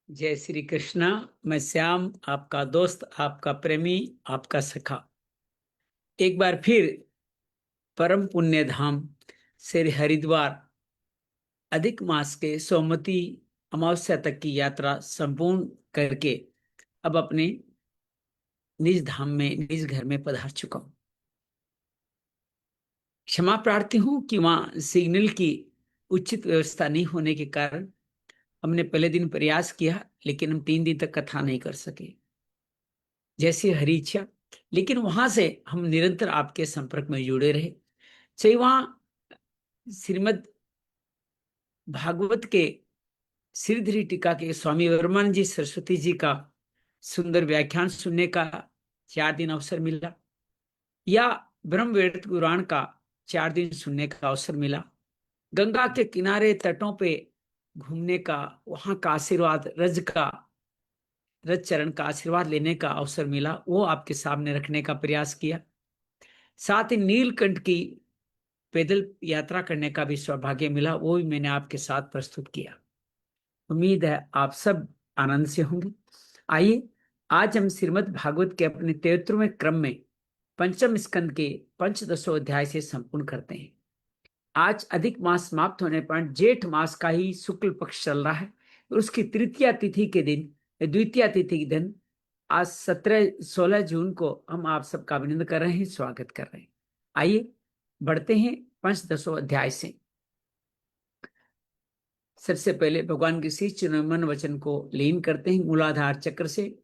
जय श्री कृष्णा। मैं श्याम, आपका दोस्त, आपका प्रेमी, आपका सखा, एक बार फिर परम पुण्य धाम श्री हरिद्वार अधिक मास के सोमवती अमावस्या तक की यात्रा संपूर्ण करके अब अपने निज धाम में, निज घर में पधार चुका हूं। क्षमा प्रार्थी हूं कि वहां सिग्नल की उचित व्यवस्था नहीं होने के कारण हमने पहले दिन प्रयास किया, लेकिन हम 3 दिन तक कथा नहीं कर सके, जैसी हरी इच्छा। लेकिन वहां से हम निरंतर आपके संपर्क में जुड़े रहे। चाहे वहां श्रीमद् भागवत के श्रीधरी टीका के स्वामी वर्मानंद जी सरस्वती जी का सुंदर व्याख्यान सुनने का 4 दिन अवसर मिला, या ब्रह्म वेद पुराण का 4 दिन सुनने का अवसर मिला, गंगा के किनारे तटों पे घूमने का, वहां का आशीर्वाद, रज चरण का आशीर्वाद लेने का अवसर मिला, वो आपके सामने रखने का प्रयास किया। साथ ही नीलकंठ की पैदल यात्रा करने का भी सौभाग्य मिला, वो भी मैंने आपके साथ प्रस्तुत किया। उम्मीद है आप सब आनंद से होंगे। आइए, आज हम श्रीमद् भागवत के अपने 73वें क्रम में पंचम स्कंद के पंचदशों अध्याय से संपूर्ण करते हैं। आज अधिक मास समाप्त होने पर जेठ मास का ही शुक्ल पक्ष चल रहा है और उसकी तृतीया तिथि के दिन, द्वितीय तिथि के दिन, आज 16 जून को हम आप सबका अभिनंदन कर रहे हैं, स्वागत कर रहे हैं। आइए बढ़ते हैं पंचदशों अध्याय से। सबसे पहले भगवान के श्री चरण मन वचन को लीन करते हैं मूलाधार चक्र से।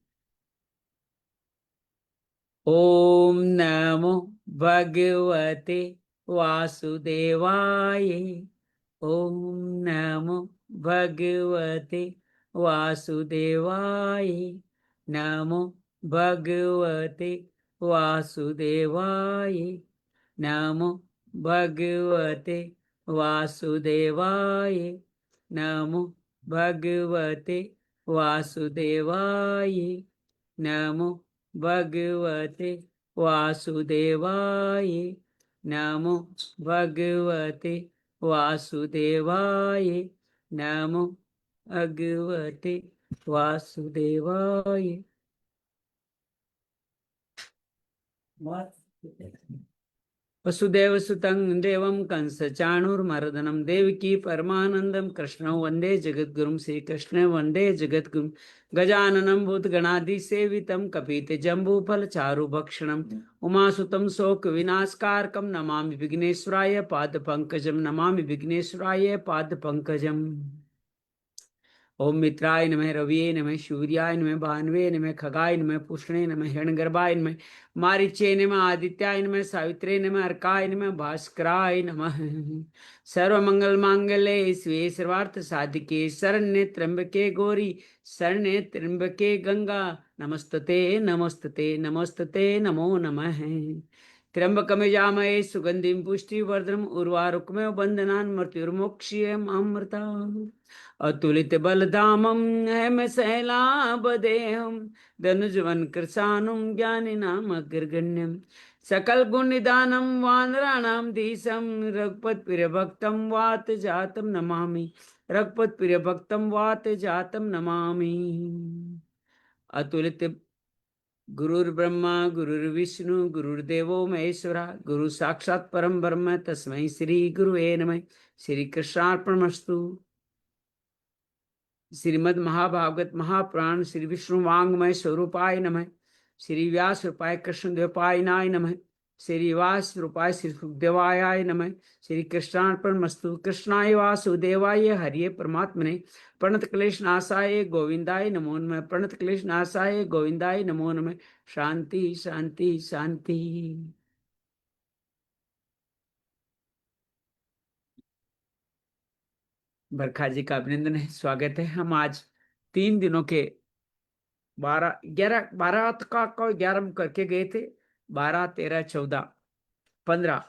ओम नमो भगवते वासुदेवाय। ओम नमो भगवते वासुदेवाय। नमो भगवते वासुदेवाय। नमो भगवते वासुदेवाय। नमो भगवते वासुदेवाय। नमो भगवते वासुदेवाय। नमो भगवते वासुदेवाय। नमो भगवते वासुदेवाय। वसुदेव सुतं देवं कंस चाणूरमर्दनं देवकी परमानंदं कृष्णं वंदे जगद्गुरुं। श्रीकृष्ण वंदे जगद्गुरुं। गजाननं भूतगणाधिसेवितं कपितजम्बूफलचारुभक्षणं उमासुतं शोकविनाशकारकं नमामि विघ्नेश्वराय पादपङ्कजं। नमामि विघ्नेश्वराय पादपङ्कजम्। ओम मित्राय नमः, रविये नमः, सूर्याय नमः, भानुवे नमः, खगाय नमः, पुष्णे नमः, हिरण्यगर्भाय नमः, मारीचे नमः, आदित्याय नमः, सावित्रे नमः, अर्काय नमः, भास्कराय नमः। सर्वमंगल मांगल्ये शिवे सर्वार्थ साधिके शरण्ये त्र्यंबके गौरी शरण्ये त्र्यंबके गंगा नमस्तते नमस्तते नमस्तते नमो नमः। त्र्यंबकमजामहे सुगंधिं पुष्टिवर्धनम् उर्वारुकमेव बन्धनान् मृत्युर्मोक्ष्यमामृतात्। अतुलित बलधामं हेम शैलाबदेहं धनुजवन कृशानुं ज्ञानिनाम अग्रगण्यं सकल गुण निदानं वानराणां धीशं रघुपत प्रिय भक्तं वात जातं नमामि। रघुपत प्रिय भक्तं वात जातं नमामि। अतुलित गुरुर्ब्रह्मा गुरुर्विष्णु गुरुर्देवो महेश्वरा गुरु साक्षात् परम ब्रह्म तस्मै श्री गुरुवे नमः। श्री कृष्णार्पणमस्तु। श्रीमद् महाभागवत महापुराण श्री विष्णु वांग्मय स्वरूपाय नमः। श्री व्यास रूपाय कृष्ण द्वैपायनाय नमः। श्री वास रूपाय श्री सुखदेवाय नमः। श्री कृष्णार्पणमस्तु। कृष्णाय वासुदेवाय हरिये परमात्मने प्रणत क्लेश नाशाय गोविंदाय नमो नमः। प्रणत क्लेश नाशाय गोविंदाय नमो नमः। शांति शांति शांति। बरखा जी का अभिनंदन है, स्वागत है। हम आज 3 दिनों के 12 का 11 करके गए थे। 12, 13, 14, 15,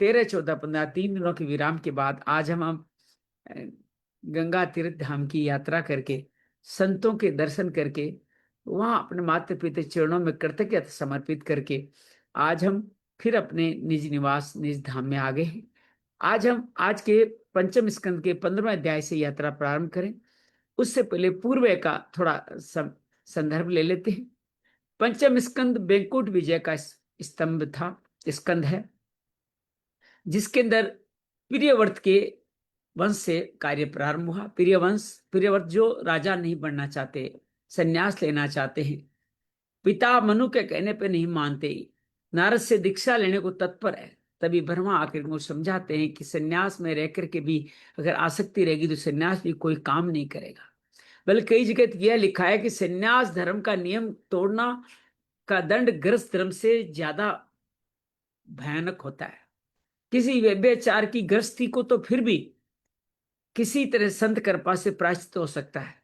13, 14, 15 3 दिनों के विराम के बाद आज हम गंगा तीर्थ धाम की यात्रा करके, संतों के दर्शन करके, वहां अपने माता पिता चरणों में कृतज्ञता समर्पित करके आज हम फिर अपने निज निवास, निज धाम में आ गए हैं। आज हम आज के पंचम स्कंद के 15वें अध्याय से यात्रा प्रारंभ करें उससे पहले पूर्व का थोड़ा संदर्भ ले लेते हैं। पंचम स्कंद बैंकुट विजय का स्तंभ था, स्कंद है, जिसके अंदर प्रियव्रत के वंश से कार्य प्रारंभ हुआ। प्रियव्रत जो राजा नहीं बनना चाहते, संन्यास लेना चाहते हैं, पिता मनु के कहने पे नहीं मानते, नारद से दीक्षा लेने को तत्पर है। तभी ब्रह्मा आकर उनको समझाते हैं कि सन्यास में रह करके भी अगर आसक्ति रहेगी तो सन्यास भी कोई काम नहीं करेगा। बल्कि कई जगह तो यह लिखा है कि सन्यास धर्म का नियम तोड़ना का दंड गृहस्थ धर्म से ज्यादा भयानक होता है। किसी व्यभिचार की गृहस्थी को तो फिर भी किसी तरह संत कृपा से प्रायश्चित हो सकता है,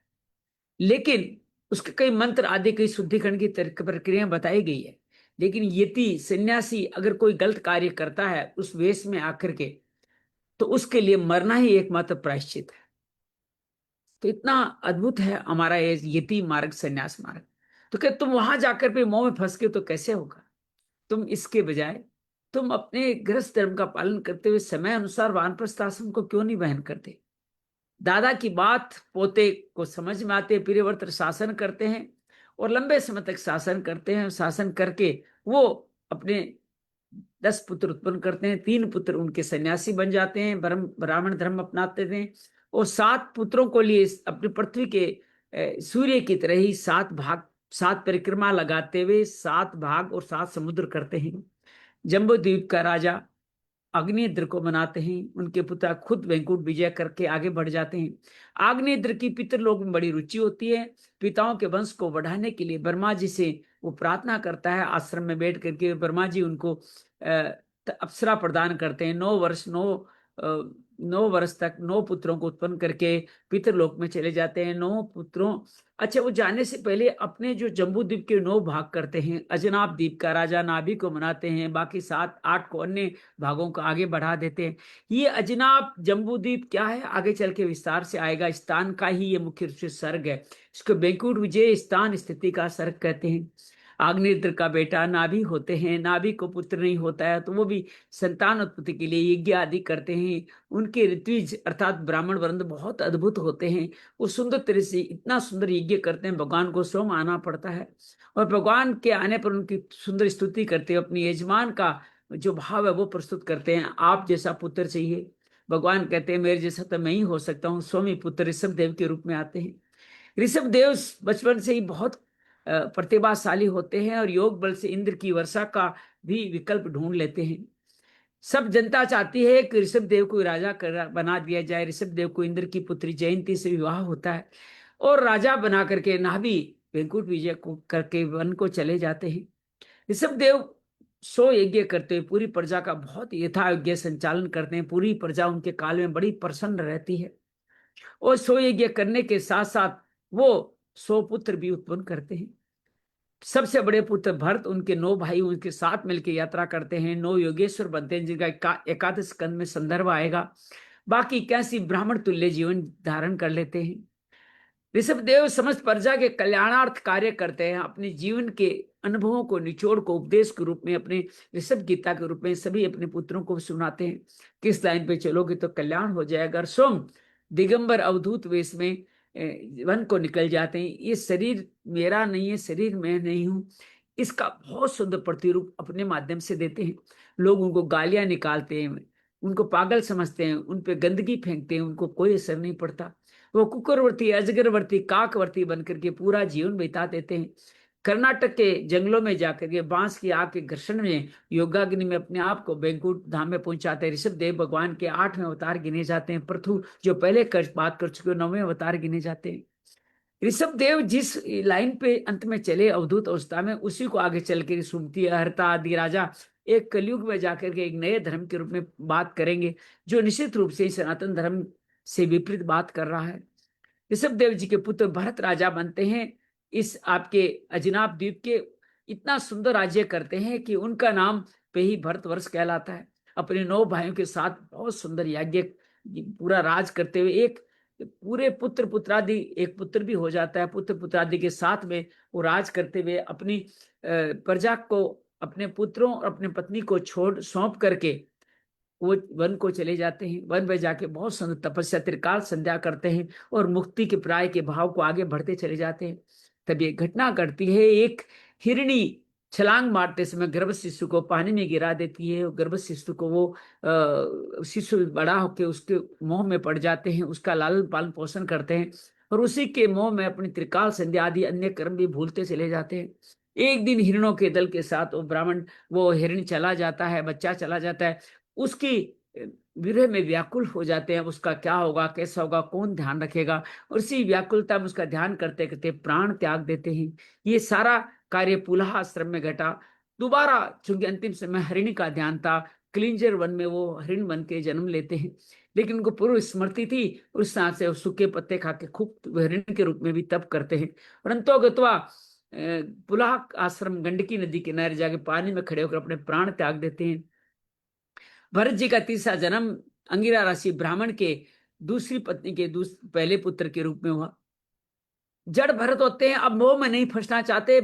लेकिन उसके कई मंत्र आदि कई शुद्धिकरण की प्रक्रिया बताई गई है। लेकिन यति सन्यासी अगर कोई गलत कार्य करता है उस वेश में आकर के, तो उसके लिए मरना ही एकमात्र प्रायश्चित है। तो इतना अद्भुत है हमारा ये यति मार्ग, सन्यास मार्ग। तो क्या तुम वहां जाकर पे मोह में फंस के तो कैसे होगा? तुम इसके बजाय तुम अपने गृहस्थ धर्म का पालन करते हुए समय अनुसार वानप्रस्थ आश्रम को क्यों नहीं वहन करते? दादा की बात पोते को समझ में आते, प्रियव्रत शासन करते हैं और लंबे समय तक शासन करते हैं। शासन करके वो अपने 10 पुत्र उत्पन्न करते हैं। 3 पुत्र उनके सन्यासी बन जाते हैं, ब्राह्मण धर्म अपनाते थे। और 7 पुत्रों को लिए अपनी पृथ्वी के सूर्य की तरह ही 7 भाग, 7 परिक्रमा लगाते हुए 7 भाग और 7 समुद्र करते हैं। जम्बू द्वीप का राजा अग्निद्र को बनाते हैं। उनके पुत्र खुद वैकुंठ विजय करके आगे बढ़ जाते हैं। अग्निद्र की पितृलोक में बड़ी रुचि होती है। पिताओं के वंश को बढ़ाने के लिए ब्रह्मा जी से वो प्रार्थना करता है। आश्रम में बैठ करके ब्रह्मा जी उनको अप्सरा प्रदान करते हैं। 9 वर्ष तक 9 पुत्रों को उत्पन्न करके पितृलोक में चले जाते हैं। 9 पुत्रों, अच्छा वो जाने से पहले अपने जो जम्बू द्वीप के 9 भाग करते हैं। अजनाब द्वीप का राजा नाभि को मनाते हैं, बाकी 7-8 को अन्य भागों को आगे बढ़ा देते हैं। ये अजनाब जम्बू द्वीप क्या है आगे चल के विस्तार से आएगा। स्थान का ही ये मुख्य रूप से सर्ग है। इसको बैंकुट विजय स्थान स्थिति का सर्ग कहते हैं। अग्निद्र का बेटा नाभि होते हैं। नाभि को पुत्र नहीं होता है तो वो भी संतान उत्पत्ति के लिए यज्ञ आदि करते हैं। उनके ऋत्विज अर्थात ब्राह्मण वृंद बहुत अद्भुत होते हैं। वो सुंदर तरह से इतना सुंदर यज्ञ करते हैं, भगवान को स्वयं आना पड़ता है और भगवान के आने पर उनकी सुंदर स्तुति करते हैं। अपनी यजमान का जो भाव है वो प्रस्तुत करते हैं। आप जैसा पुत्र चाहिए, भगवान कहते हैं मेरे जैसा तो मैं ही हो सकता हूँ। स्वामी पुत्र ऋषभ देव के रूप में आते हैं। ऋषभ देव बचपन से ही बहुत प्रतिभाशाली होते हैं और योग बल से इंद्र की वर्षा का भी विकल्प ढूंढ लेते हैं। सब जनता चाहती है कि ऋषभ देव को राजा बना दिया जाए। ऋषभ देव को इंद्र की पुत्री जयंती से विवाह होता है और राजा बना करके नाभि वैकुंठ विजय को करके वन को चले जाते हैं। ऋषभ देव 100 यज्ञ करते हुए पूरी प्रजा का बहुत यथायोग्य संचालन करते हैं। पूरी प्रजा उनके काल में बड़ी प्रसन्न रहती है और 100 यज्ञ करने के साथ साथ वो 100 पुत्र भी उत्पन्न करते हैं। सबसे बड़े पुत्र भरत, उनके 9 भाई उनके साथ मिलकर यात्रा करते हैं। 9 योगेश्वर बनते हैं जिनका एकादश स्कंद में संदर्भ आएगा। बाकी कैसी ब्राह्मण तुल्य जीवन धारण कर लेते हैं। ऋषभ देव समस्त प्रजा के कल्याणार्थ कार्य करते हैं। अपने जीवन के अनुभवों को निचोड़ को उपदेश के रूप में, अपने ऋषभ गीता के रूप में सभी अपने पुत्रों को सुनाते हैं। किस लाइन पे चलोगे तो कल्याण हो जाएगा। स्वयं दिगंबर अवधूत वेश में वन को निकल जाते हैं। ये शरीर मेरा नहीं है, शरीर मैं नहीं हूं, इसका बहुत सुंदर प्रतिरूप अपने माध्यम से देते हैं। लोग उनको गालियां निकालते हैं, उनको पागल समझते हैं, उन पे गंदगी फेंकते हैं, उनको कोई असर नहीं पड़ता। वो कुकुरवर्ती, अजगरवर्ती, काकवर्ती बनकर के पूरा जीवन बिता देते हैं। कर्नाटक के जंगलों में जाकर के बांस की आग के घर्षण में योगाग्नि में अपने आप को बैकुंठ धाम में पहुंचाते हैं। ऋषभ देव भगवान के 8वें अवतार गिने जाते हैं। पृथु जो पहले बात कर चुके 9वें अवतार गिने जाते हैं। ऋषभ देव जिस लाइन पे अंत में चले अवधूत अवस्था में, उसी को आगे चल के सुमति, हरता आदि राजा एक कलयुग में जाकर के एक नए धर्म के रूप में बात करेंगे, जो निश्चित रूप से सनातन धर्म से विपरीत बात कर रहा है। ऋषभ देव जी के पुत्र भरत राजा बनते हैं। इस आपके अजनाब द्वीप के इतना सुंदर राज्य करते हैं कि उनका नाम पे ही भरतवर्ष कहलाता है। अपने 9 भाइयों के साथ बहुत सुंदर यज्ञ पूरा राज करते हुए एक पूरे पुत्र पुत्रादि, एक पुत्र भी हो जाता है, पुत्र पुत्रादि के साथ में वो राज करते हुए अपनी प्रजा को, अपने पुत्रों और अपने पत्नी को छोड़ सौंप करके वो वन को चले जाते हैं। वन में जाके बहुत सुंदर तपस्या त्रिकाल संध्या करते हैं और मुक्ति के प्राय के भाव को आगे बढ़ते चले जाते हैं। तब एक घटना घटती है, एक हिरणी छलांग मारते समय गर्भ शिशु को पानी में गिरा देती है। गर्भ शिशु को वो शिशु बड़ा होकर उसके मोह में पड़ जाते हैं, उसका लालन पालन पोषण करते हैं और उसी के मोह में अपनी त्रिकाल संध्या आदि अन्य कर्म भी भूलते चले जाते हैं। एक दिन हिरणों के दल के साथ वो ब्राह्मण, वो हिरण चला जाता है, बच्चा चला जाता है, उसकी विरह में व्याकुल हो जाते हैं। उसका क्या होगा, कैसा होगा, कौन ध्यान रखेगा, और इसी व्याकुलता में उसका ध्यान करते करते प्राण त्याग देते हैं। ये सारा कार्य पुलह आश्रम में घटा। दोबारा चूंकि अंतिम समय हरिणी का ध्यान था, क्लिंजर वन में वो हरिण बन के जन्म लेते हैं, लेकिन उनको पूर्व स्मृति थी, उस साथ से वो सूखे पत्ते खा के खूब हरिण के रूप में भी तप करते हैं। और अंतोगत्वा पुलह आश्रम गंडकी नदी किनारे जाके पानी में खड़े होकर अपने प्राण त्याग देते हैं। भरत जी का तीसरा जन्म अंगिरा राशि ब्राह्मण के दूसरी पत्नी के पहले पुत्र के रूप में हुआ। जड़ भरत होते हैं, अब मोह में नहीं फंसना चाहते।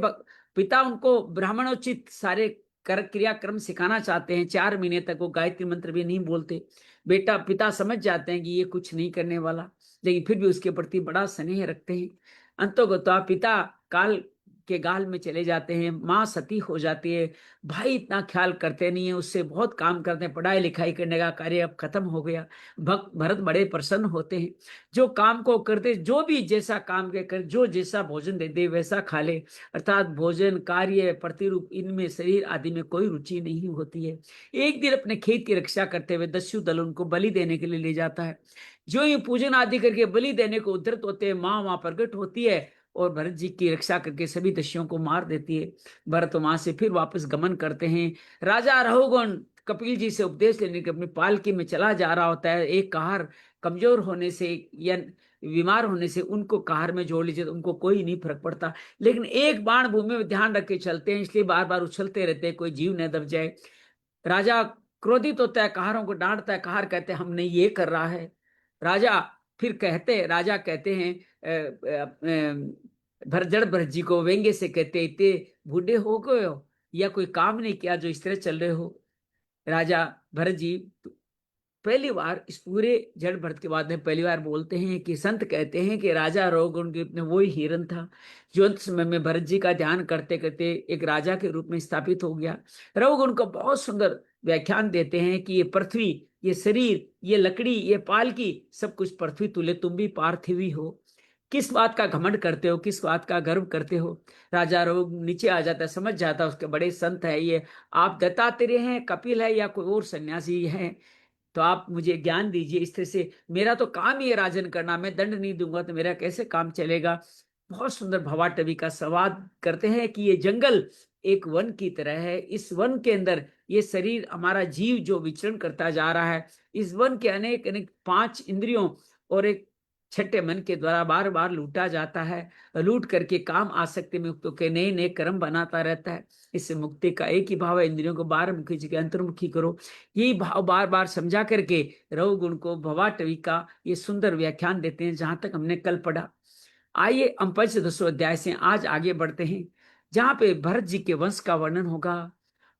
पिता उनको ब्राह्मणोचित सारे क्रियाक्रम सिखाना चाहते हैं। 4 महीने तक वो गायत्री मंत्र भी नहीं बोलते। पिता समझ जाते हैं कि ये कुछ नहीं करने वाला, लेकिन फिर भी उसके प्रति बड़ा स्नेह रखते हैं। अंतोगत्वा पिता काल के गाल में चले जाते हैं, माँ सती हो जाती है, भाई इतना ख्याल करते नहीं है, उससे बहुत काम करते हैं, पढ़ाई लिखाई करने का कार्य अब खत्म हो गया। भक्त भरत बड़े प्रसन्न होते हैं, जो काम को करते, जो भी जैसा काम के कर, जो जैसा भोजन दे दे वैसा खा ले, अर्थात भोजन कार्य प्रतिरूप इनमें शरीर आदि में कोई रुचि नहीं होती है। एक दिन अपने खेत की रक्षा करते हुए दस्यु दल उनको बलि देने के लिए ले जाता है। जो ही पूजन आदि करके बलि देने को उद्धत होते हैं, माँ वहां प्रकट होती है और भरत जी की रक्षा करके सभी दस्युओं को मार देती है। भरत वहां से फिर वापस गमन करते हैं। राजा रहुगण कपिल जी से उपदेश लेने के अपनी पालकी में चला जा रहा होता है। एक कहार कमजोर होने से या बीमार होने से उनको कहार में जोड़ लीजिए तो उनको कोई नहीं फर्क पड़ता, लेकिन एक बाण भूमि में ध्यान रख के चलते हैं, इसलिए बार बार उछलते रहते हैं, कोई जीव न दब जाए। राजा क्रोधित होता है, कहारों को डांटता है। कहार कहते हैं हमने ये कर रहा है। राजा कहते हैं भरजड़ भरत जी को व्यंग्य से कहते, इतने बूढ़े हो गए हो या कोई काम नहीं किया जो इस तरह चल रहे हो। राजा भरत जी पहली बार इस पूरे जड़ भरत के बाद में पहली बार बोलते हैं कि संत कहते हैं कि राजा रहुगुण के अपने वही हिरन था जो अंत समय में भरत जी का ध्यान करते करते एक राजा के रूप में स्थापित हो गया। रहुगुण को बहुत सुंदर व्याख्यान देते हैं कि ये पृथ्वी, ये शरीर, ये लकड़ी, ये पालकी, सब कुछ पृथ्वी तुल्य, तुम भी पार्थिवी हो। किस बात का घमंड करते हो, किस बात का गर्व करते हो। राजा रोग नीचे आ जाता है, समझ जाता है उसके बड़े संत है ये, आप दत्तात्रेय हैं, कपिल है या कोई और सन्यासी है, तो आप मुझे ज्ञान दीजिए। इस तरह से मेरा तो काम ही है राजन करना, मैं दंड नहीं दूंगा तो मेरा कैसे काम चलेगा। बहुत सुंदर भवाटवी का संवाद करते हैं कि ये जंगल एक वन की तरह है, इस वन के अंदर ये शरीर हमारा जीव जो विचरण करता जा रहा है, इस वन के अनेक अनेक 5 इंद्रियों और एक छठे मन के द्वारा बार बार लूटा जाता है। लूट करके काम आसक्ति में मुक्त के नए नए कर्म बनाता रहता है। इससे मुक्ति का एक ही भाव है, इंद्रियों को बाहर मुखी जगह अंतर्मुखी करो। यही भाव बार बार समझा करके रहुगुण को भवाटवी का ये सुंदर व्याख्यान देते हैं, जहां तक हमने कल पढ़ा। आइए हम 15 अध्याय से आज आगे बढ़ते हैं, जहां पे भरत जी के वंश का वर्णन होगा।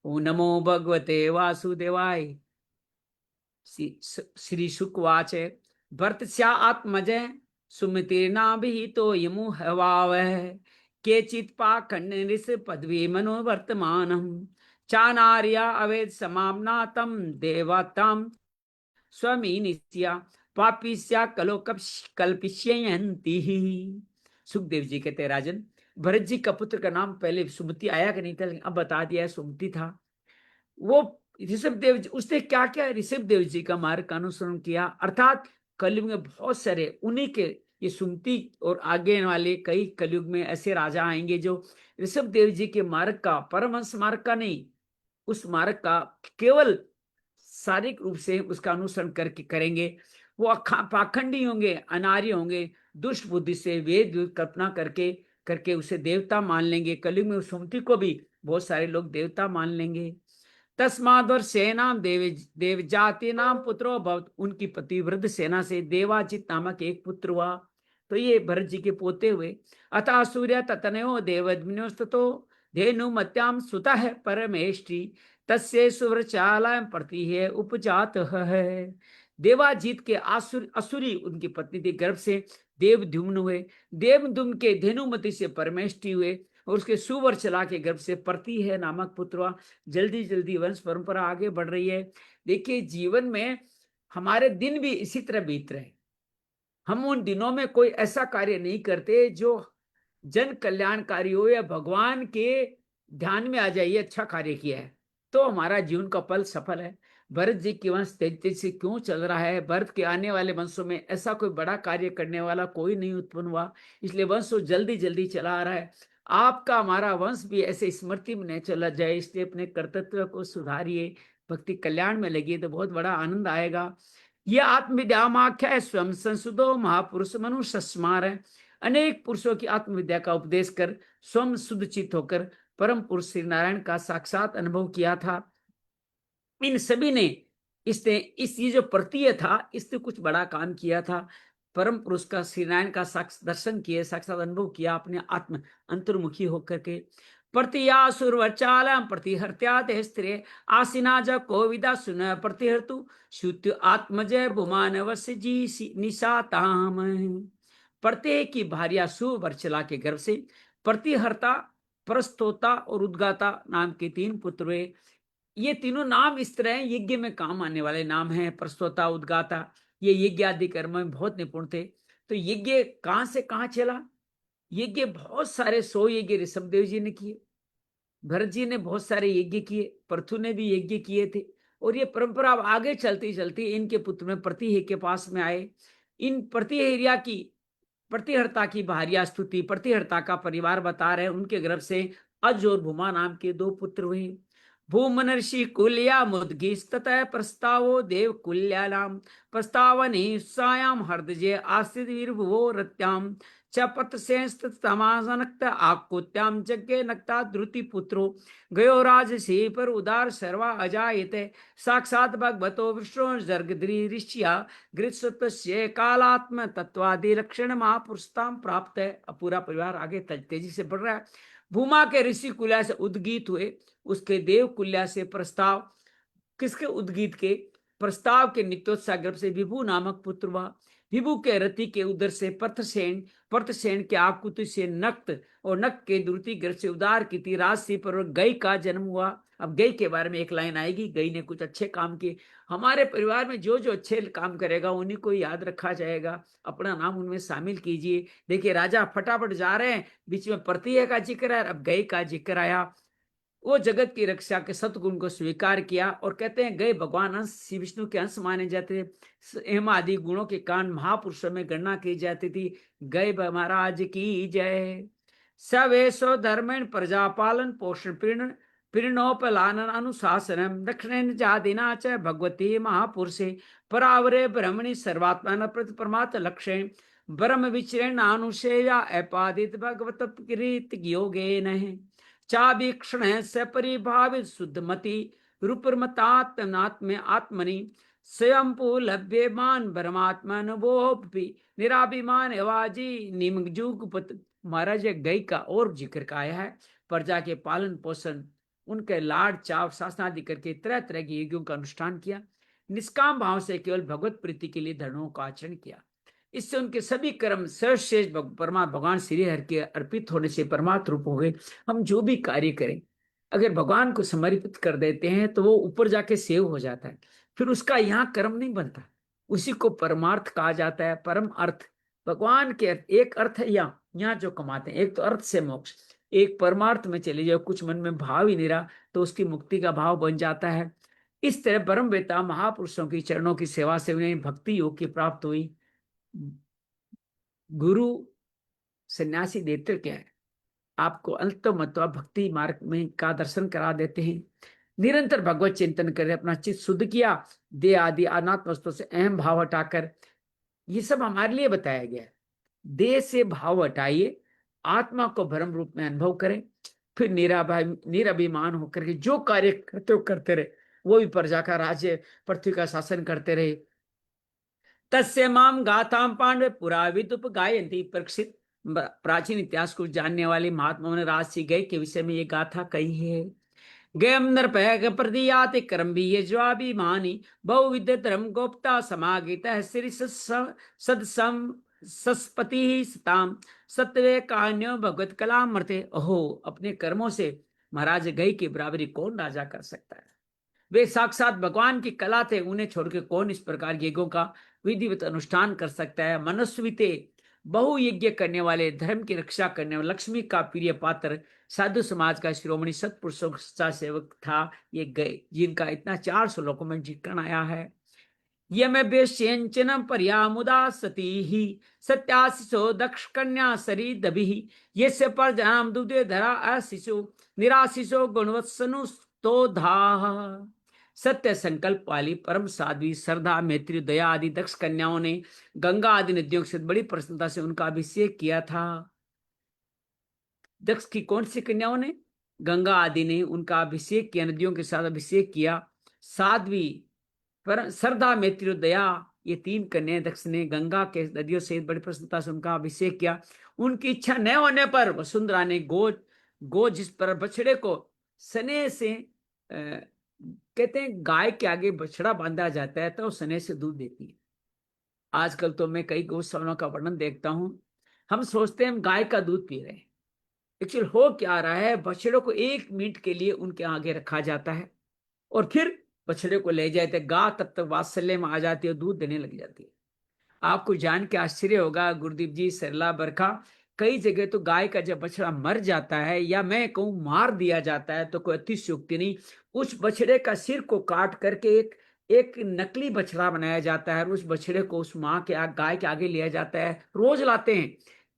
ओ नमो भगवते वासुदेवाय। श्री शुकवाच भरतस्या आत्मजय सुमितिर्नाभिहितो यमु हवावः केचित् पाखण्ड पदवी मनोवर्तमानम् चानार्या अवेद समाम्नातम देवताम स्वमीनिस्या पापिस्या कलो कल्पिष्यन्ति। सुखदेव जी कहते हैं, राजन भरत जी का पुत्र का नाम पहले सुमति आया कि नहीं था, लेकिन अब बता दिया है सुमति था। वो ऋषभ देव जी, उसने क्या क्या ऋषभ देव जी का मार्ग का अनुसरण किया, अर्थात कलयुग में बहुत सारे उन्हीं के ये सुमति और आगे वाले कई कलयुग में ऐसे राजा आएंगे जो ऋषभ देव जी के मार्ग का, परमहंस मार्ग का नहीं, उस मार्ग का केवल शारीरिक रूप से उसका अनुसरण करके करेंगे। वो पाखंडी होंगे, अनार्य होंगे, दुष्ट बुद्धि से वेद कल्पना करके करके उसे देवता मान लेंगे। कलयुग में उस सुमति को भी बहुत सारे लोग देवता मान लेंगे। तस्माद्वर सेना देव जाति नाम पुत्रो भवत, उनकी पतिव्रत सेना से देवाजित नामक एक पुत्र हुआ, तो ये भरत जी के पोते हुए। अतः सूर्य ततनयो देवज्ञोस्ततो धेनु मत्याम सुता है परमेष्टि तस्य सुव्रचालाम प्रति है उपजात है। देवाजीत के असुरी उनकी पत्नी थी, गर्भ से देवद्युम्न हुए, देवद्युम्न के धेनुमति से परमेष्टि हुए, और उसके सुवर्चला के गर्भ से प्रति है नामक पुत्र हुआ। जल्दी जल्दी वंश परंपरा आगे बढ़ रही है। देखिए, जीवन में हमारे दिन भी इसी तरह बीत रहे। हम उन दिनों में कोई ऐसा कार्य नहीं करते जो जन कल्याणकारी हो या भगवान के ध्यान में आ जाइए अच्छा कार्य किया है, तो हमारा जीवन का पल सफल है। भरत जी की वंश तेज तेज से क्यों चल रहा है? भरत के आने वाले वंशों में ऐसा कोई बड़ा कार्य करने वाला कोई नहीं उत्पन्न हुआ, इसलिए वंश जल्दी जल्दी चला आ रहा है। आपका हमारा वंश भी ऐसे स्मृति में नहीं चला जाए, इसलिए अपने कर्तव्य को सुधारिए, भक्ति कल्याण में लगिए, तो बहुत बड़ा आनंद आएगा। यह आत्मविद्यामाख्या है, स्वयं संसुदो महापुरुष मनुष्य स्मार है। अनेक पुरुषों की आत्मविद्या का उपदेश कर स्वयं शुद्ध चित्त होकर परम पुरुष श्री नारायण का साक्षात अनुभव किया था। इन सभी ने इस ये जो प्रत्यय था, इसने कुछ बड़ा काम किया था। परम पुरुष का श्री नारायण का साक्ष दर्शन किए, साक्षात अनुभव किया अपने आत्म अंतर्मुखी होकर के। प्रतियासुरवचालम प्रतिहर्त्याते स्त्रे आसिना ज कोविदा सुन प्रतिहर्तु शुद्ध आत्मजय भुमान वस्य जी निशाताम। प्रत्येक की भार्या सुवर्चला के गर्भ से प्रतिहर्ता, प्रस्तोता और उद्गाता नाम के 3 पुत्र हुए। ये तीनों नाम इस तरह यज्ञ में काम आने वाले नाम हैं। प्रस्तोता, उद्गाता, ये यज्ञ आदि कर्म में बहुत निपुण थे। तो यज्ञ कहां से कहां चला? यज्ञ बहुत सारे 100 यज्ञ ऋषभदेव जी ने किए, भरत जी ने बहुत सारे यज्ञ किए, पृथु ने भी यज्ञ किए थे। और ये परंपरा आगे चलती चलती इनके पुत्र में प्रतिह के पास में आए। इन प्रतिहरिया की, प्रतिहर्ता की भार्या स्तुति, प्रतिहर्ता का परिवार बता रहे, उनके गर्भ से अज और भूमा नाम के 2 पुत्र हुए। भूमनर्षि कुल्या मुदगिस्ततः प्रस्तावो देव कुल्यालाम प्रस्तावनी सायाम हर्दजे आस्तित वीरभुवो रत्याम चपत सेस्तमासनक्त आकुत्याम जज्ञे नक्ता द्रुति पुत्रो गयो राज से पर उदार सर्वा अजायते साक्षात भगवतो विष्णु जर्गद्री ऋषिया गृत्सत्वस्य कालात्म तत्वादि लक्षण महापुरुषताम प्राप्त है। अब पूरा परिवार आगे तेजी से बढ़ रहा है। भूमा के ऋषि कुल्या से उद्गीत हुए, उसके देव कुल्या से प्रस्ताव, किसके उद्गीत के? प्रस्ताव के नित्योत्साह गर्भ से विभु नामक पुत्र हुआ। विभु के रति के उदर से पर्थसेन, पर्थसेन के आकुति से नक्त, और नक्त के द्रुति गर्भ से उदार की थी राजसी पर गई का जन्म हुआ। अब गई के बारे में एक लाइन आएगी। गई ने कुछ अच्छे काम किए। हमारे परिवार में जो जो अच्छे काम करेगा उन्हीं को याद रखा जाएगा, अपना नाम उनमें शामिल कीजिए। देखिए, राजा फटाफट जा रहे हैं, बीच में प्रतिह का जिक्र है, अब गई का जिक्र आया। वो जगत की रक्षा के सतगुण को स्वीकार किया और कहते हैं गए भगवान अंश श्री विष्णु के अंश माने जाते थे। एम आदि गुणों के कारण महापुरुषों में गणना की जाती थी। गए महाराज की जय। सवेशो धर्मेण प्रजापालन पोषण पीर्ण पीर्णोपलानन अनुशासनम दक्षिण जादिना च भगवती महापुरुषे परावरे ब्रह्मणि सर्वात्मा प्रति परमात्म लक्ष्य ब्रह्म विचरण अनुशेया अपादित भगवत कृत योगे न चावीक्षण से परिभावित शुद्धमति रूपमतात्मनात्म आत्मनि स्वयंपू लभ्यमान परमात्मन वो निराभिमान एवाजी निमजुगपत। महाराज गई का और जिक्र का आया है। प्रजा के पालन पोषण, उनके लाड चाव शासनादि करके तरह तरह के यज्ञों का अनुष्ठान किया। निष्काम भाव से केवल भगवत प्रीति के लिए धर्मों का आचरण किया। इससे उनके सभी कर्म सर्वश्रेष्ठ परमात्मा भगवान श्री हरि के अर्पित होने से परमात्म रूप हो गए। हम जो भी कार्य करें अगर भगवान को समर्पित कर देते हैं तो वो ऊपर जाके सेव हो जाता है, फिर उसका यहाँ कर्म नहीं बनता। उसी को परमार्थ कहा जाता है, परम अर्थ। भगवान के अर्थ, एक अर्थ है यहाँ जो कमाते हैं, एक तो अर्थ से मोक्ष, एक परमार्थ में चले जाओ। कुछ मन में भाव ही नहीं रहा तो उसकी मुक्ति का भाव बन जाता है। इस तरह परमवेता महापुरुषों की चरणों की सेवा से उन्हें भक्ति योग की प्राप्त हुई। गुरु सन्यासी देते क्या है? आपको अंतमत्वा भक्ति मार्ग में का दर्शन करा देते हैं। निरंतर भगवत चिंतन करें, अपना चित्त शुद्ध किया, दे आदि अनात्म वस्तु से अहम भाव हटाकर, ये सब हमारे लिए बताया गया है। देह से भाव हटाइए, आत्मा को भ्रम रूप में अनुभव करें, फिर निराभिमान होकर के जो कार्य करते हो करते रहे। वो भी प्रजा का राज्य, पृथ्वी का शासन करते रहे। तस्य माम गाथाम पांडव पुरा विदुप गायंती। परीक्षित प्राचीन इतिहास को जानने वाले महात्माओं ने राजसी गए के विषय में ये गाथा कही है। गयम नरपैग प्रदियाति कर्म भी ये ज्वाभिमानी बहुविध धर्म गोप्ता समागित श्री सदसम सस्पति सताम सत्वे कान्यो भगवत कलामृते। अहो, अपने कर्मों से महाराज गई की बराबरी कौन राजा कर सकता है। वे साक्षात भगवान की कला थे, उन्हें छोड़कर कौन इस प्रकार यज्ञों का विधिवत अनुष्ठान कर सकता है। मनस्विते बहु यज्ञ करने वाले, धर्म की रक्षा करने वाले, लक्ष्मी का प्रिय पात्र, साधु समाज का शिरोमणि सत्पुरुषों का सेवक था ये गए, जिनका इतना 4 श्लोकों में जिक्र आया है। यमेभ्यश्चन पर्यामुदा सती ही सत्याशिषो दक्ष कन्या सरी दभि ये से पर जनाम दुदे धरा अशिशु निराशिषो गुणवत्सनु तो धाह। सत्य संकल्प वाली परम साध्वी श्रद्धा मैत्री दया आदि दक्ष कन्याओं ने गंगा आदि नदियों से बड़ी प्रसन्नता से उनका अभिषेक किया था। दक्ष की कौन सी कन्याओं ने? गंगा आदि ने उनका अभिषेक किया, नदियों के साथ अभिषेक किया। साध्वी पर श्रद्धा मैत्री दया, ये 3 कन्याएं दक्ष ने गंगा के नदियों से बड़ी प्रसन्नता से उनका अभिषेक किया। उनकी इच्छा न होने पर वसुंधरा ने गो जिस पर बछड़े को सने से कहते हैं गाय के आगे बछड़ा बांधा जाता है तो सने से दूध देती है। आजकल तो मैं कई गौशालाओं का वर्णन देखता हूं, हम सोचते हैं हम गाय का दूध पी रहे हैं। एक्चुअली हो क्या रहा है, बछड़ों को 1 मिनट के लिए उनके आगे रखा जाता है और फिर बछड़े को ले जाते, गा तब तक वात्सल्य में आ जाती है, दूध देने लग जाती है। आपको जान के आश्चर्य होगा गुरुदीप जी, सरला, बरखा, कई जगह तो गाय का जब बछड़ा मर जाता है या मैं कहूं मार दिया जाता है तो कोई अतिशयोक्ति नहीं, उस बछड़े का सिर को काट करके एक नकली बछड़ा बनाया जाता है और उस बछड़े को उस माँ के गाय के आगे लिया जाता है, रोज लाते हैं